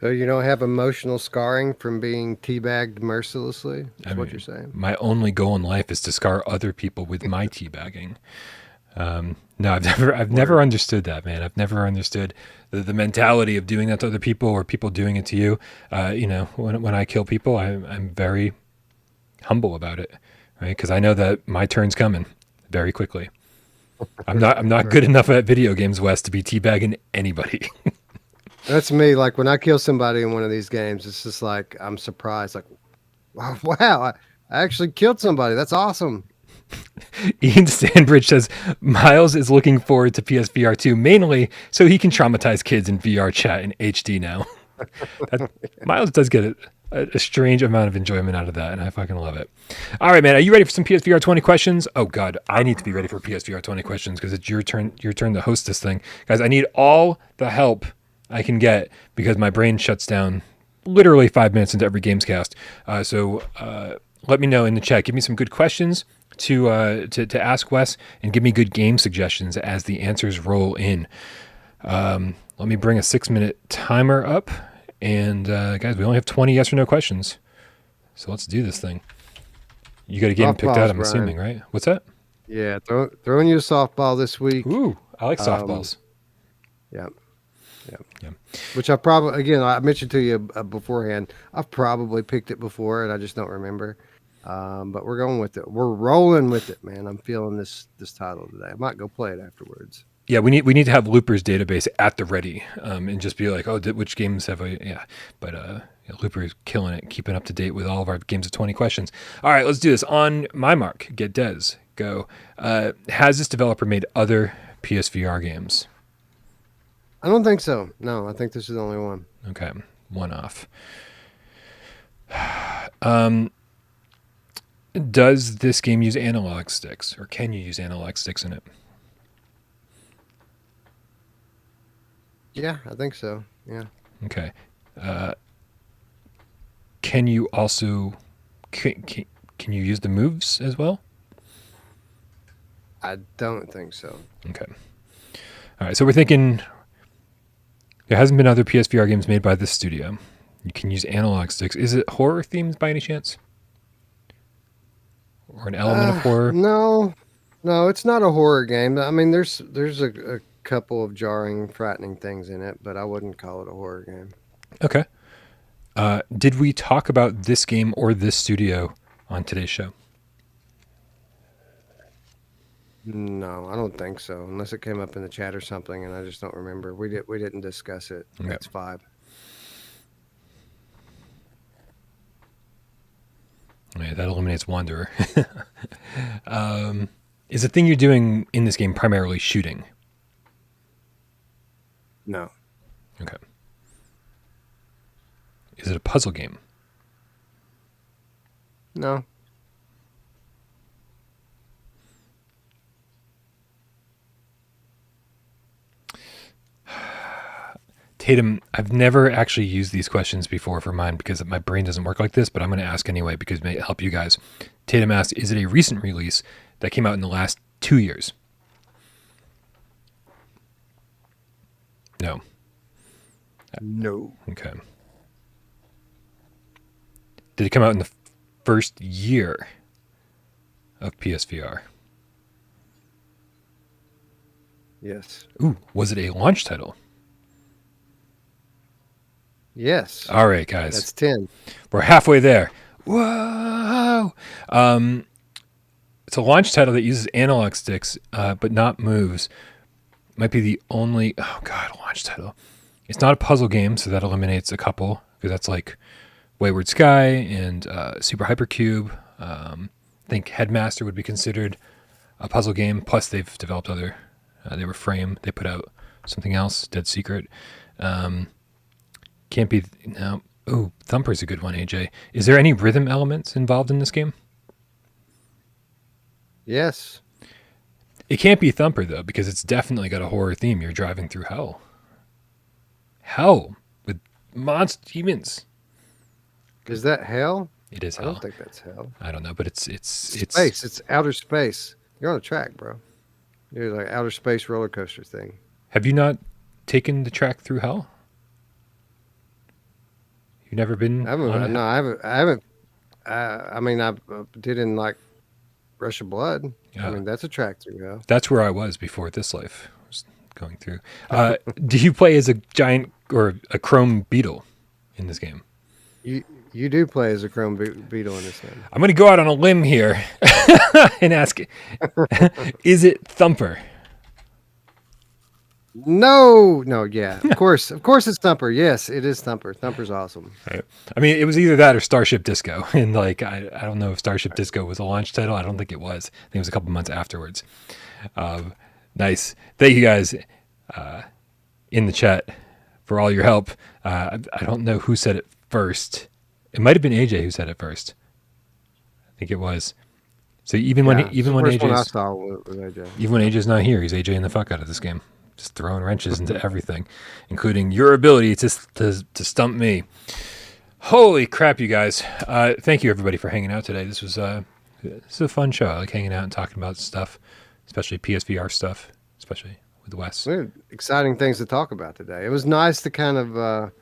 So you don't have emotional scarring from being teabagged mercilessly? That's what you're saying. My only goal in life is to scar other people with my teabagging. No, I've never understood that, man. I've never understood the mentality of doing that to other people or people doing it to you. When I kill people, I'm very humble about it, right? Because I know that my turn's coming very quickly. I'm not good enough at video games, Wes, to be teabagging anybody. That's me. Like when I kill somebody in one of these games, it's just like I'm surprised. Like, wow, I actually killed somebody. That's awesome. Ian Stanbridge says Miles is looking forward to PSVR2 mainly so he can traumatize kids in VR chat in HD now. Miles does get a strange amount of enjoyment out of that, and I fucking love it. All right, man, are you ready for some PSVR 20 questions? Oh God, I need to be ready for PSVR 20 questions because it's your turn to host this thing. Guys, I need all the help I can get because my brain shuts down literally 5 minutes into every GAMESCAST. So let me know in the chat. Give me some good questions to ask Wes, and give me good game suggestions as the answers roll in. Let me bring a 6-minute timer up, and guys, we only have 20 yes or no questions, so let's do this thing. You got a game picked out, I'm assuming, right? What's that? Yeah, throwing you a softball this week. Ooh, I like softballs. Yeah. Which I mentioned to you beforehand. I've probably picked it before, and I just don't remember. But we're going with it. We're rolling with it, man. I'm feeling this title today. I might go play it afterwards. Yeah, we need to have Looper's database at the ready, and just be like, which games have I? Yeah, but Looper's killing it, keeping up to date with all of our games of 20 questions. All right, let's do this. On my mark, get Des, go. Has this developer made other PSVR games? I don't think so. No, I think this is the only one. Okay, one off. Does this game use analog sticks, or can you use analog sticks in it? Yeah, I think so. Yeah. Okay. Can you also can you use the moves as well? I don't think so. Okay. All right. So we're thinking there hasn't been other PSVR games made by this studio. You can use analog sticks. Is it horror themed by any chance? Or an element of horror? No, it's not a horror game. I mean, there's a couple of jarring, frightening things in it, but I wouldn't call it a horror game. Okay. Did we talk about this game or this studio on today's show? No, I don't think so. Unless it came up in the chat or something, and I just don't remember. We didn't discuss it. Okay. That's 5. Yeah, that eliminates Wanderer. Is the thing you're doing in this game primarily shooting? No. Okay. Is it a puzzle game? No. Tatum, I've never actually used these questions before for mine because my brain doesn't work like this, but I'm going to ask anyway because it may help you guys. Tatum asked, is it a recent release that came out in the last 2 years? No. No. Okay. Did it come out in the first year of PSVR? Yes. Ooh, was it a launch title? Yes. All right, guys. That's 10. We're halfway there. Whoa! It's a launch title that uses analog sticks, but not moves. Might be the only... Oh, God, launch title. It's not a puzzle game, so that eliminates a couple, because that's like Wayward Sky and Super Hypercube. I think Headmaster would be considered a puzzle game, plus they've developed other... they were Frame. They put out something else, Dead Secret. Can't be... No. Ooh, Thumper's a good one, AJ. Is there any rhythm elements involved in this game? Yes. It can't be Thumper, though, because it's definitely got a horror theme. You're driving through hell. Hell with monster demons. Is that hell? It is I hell. don't think that's hell. I don't know, but it's Space. It's outer space. You're on a track, bro. You're like outer space roller coaster thing. Have you not taken the track through hell? You've never been? I haven't. I mean, I did in like Rush of Blood. I mean, that's a track through hell. That's where I was before this life. I was going through. Do you play as a giant or a chrome beetle in this game? You do play as a chrome beetle in this game. I'm going to go out on a limb here and ask, is it Thumper? No, yeah, of course it's Thumper. Yes, it is Thumper. Thumper's awesome. Right. I mean, it was either that or Starship Disco, and like I don't know if Starship Disco was a launch title. I don't think it was. I think it was a couple months afterwards. Nice, thank you guys in the chat for all your help. I don't know who said it first. It might have been AJ who said it first. I think it was. So even when AJ's not here, he's AJing the fuck out of this game. Just throwing wrenches into everything, including your ability to stump me. Holy crap, you guys. Thank you, everybody, for hanging out today. This is a fun show. I like hanging out and talking about stuff, especially PSVR stuff, especially with Wes. We had exciting things to talk about today. It was nice to kind of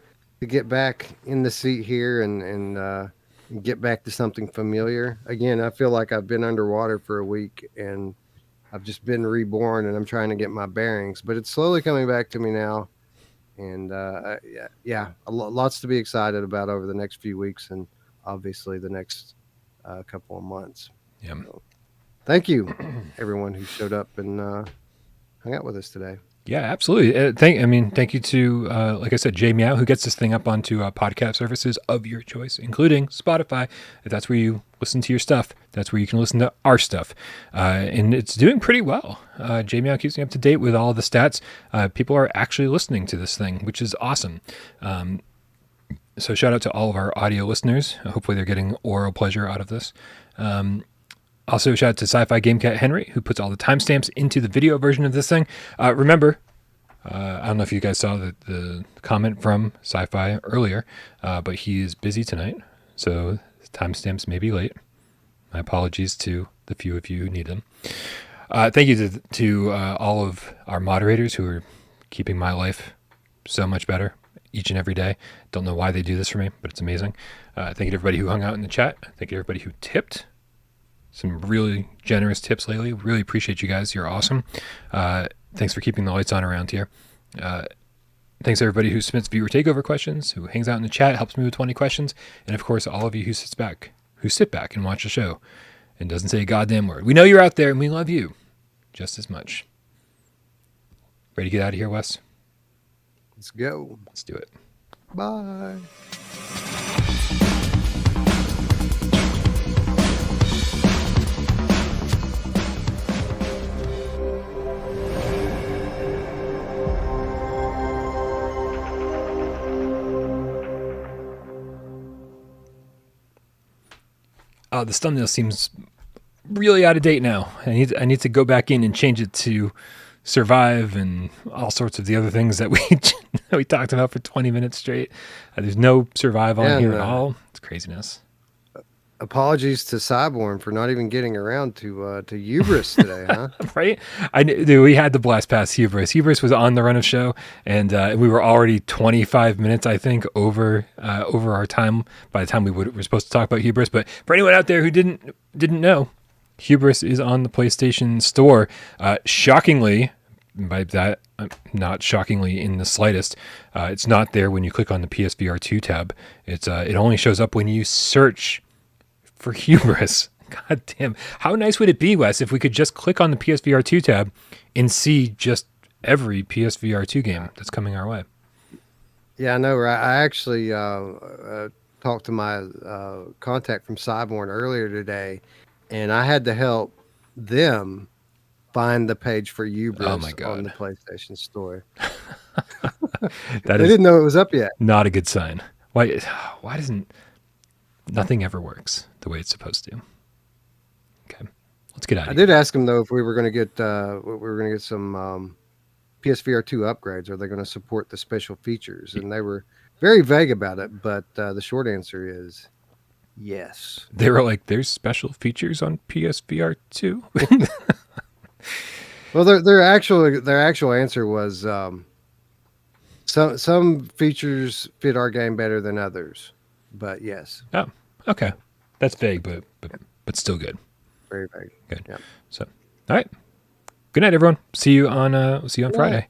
to get back in the seat here and get back to something familiar. Again, I feel like I've been underwater for a week, and I've just been reborn, and I'm trying to get my bearings, but it's slowly coming back to me now. And lots to be excited about over the next few weeks, and obviously the next couple of months. Yeah. So, thank you, everyone who showed up and hung out with us today. Yeah, absolutely. Thank you to, like I said, Jay Meow, who gets this thing up onto podcast services of your choice, including Spotify. If that's where you listen to your stuff, that's where you can listen to our stuff. And it's doing pretty well. Jay Meow keeps me up to date with all the stats. People are actually listening to this thing, which is awesome. So shout out to all of our audio listeners. Hopefully they're getting oral pleasure out of this. Also, shout out to Sci-Fi Game Cat Henry, who puts all the timestamps into the video version of this thing. Remember, I don't know if you guys saw the comment from Sci-Fi earlier, but he is busy tonight, so timestamps may be late. My apologies to the few of you who need them. Thank you to all of our moderators who are keeping my life so much better each and every day. Don't know why they do this for me, but it's amazing. Thank you to everybody who hung out in the chat. Thank you to everybody who tipped. Some really generous tips lately. Really appreciate you guys. You're awesome. Thanks for keeping the lights on around here. Thanks to everybody who submits viewer takeover questions, who hangs out in the chat, helps me with 20 questions, and of course, all of you who sit back and watch the show and doesn't say a goddamn word. We know you're out there, and we love you just as much. Ready to get out of here, Wes? Let's go. Let's do it. Bye. The thumbnail seems really out of date now. I need to go back in and change it to survive and all sorts of the other things that we talked about for 20 minutes straight. There's no survive on here at all. It's craziness. Apologies to Cyborn for not even getting around to Hubris today, huh? Right? We had the blast past Hubris. Hubris was on the run of show, and we were already 25 minutes, I think, over our time by the time we were supposed to talk about Hubris. But for anyone out there who didn't know, Hubris is on the PlayStation Store. Shockingly, by that, not shockingly in the slightest, it's not there when you click on the PSVR2 tab. It only shows up when you search for Hubris. God damn. How nice would it be, Wes, if we could just click on the PSVR2 tab and see just every PSVR2 game that's coming our way? Yeah, I know, right? I actually talked to my contact from Cyborn earlier today, and I had to help them find the page for Hubris on the PlayStation Store. They didn't know it was up yet. Not a good sign. Why doesn't... Nothing ever works the way it's supposed to. Okay, let's get out of here. I did ask him though if we were going to get some PSVR2 upgrades? Are they going to support the special features? And they were very vague about it, but the short answer is yes. They were like, there's special features on PSVR 2. Well, their actual answer was some features fit our game better than others, but yes. Oh, okay. That's vague, but still good. Very vague. Good. Yeah. So, all right. Good night, everyone. See you on Friday.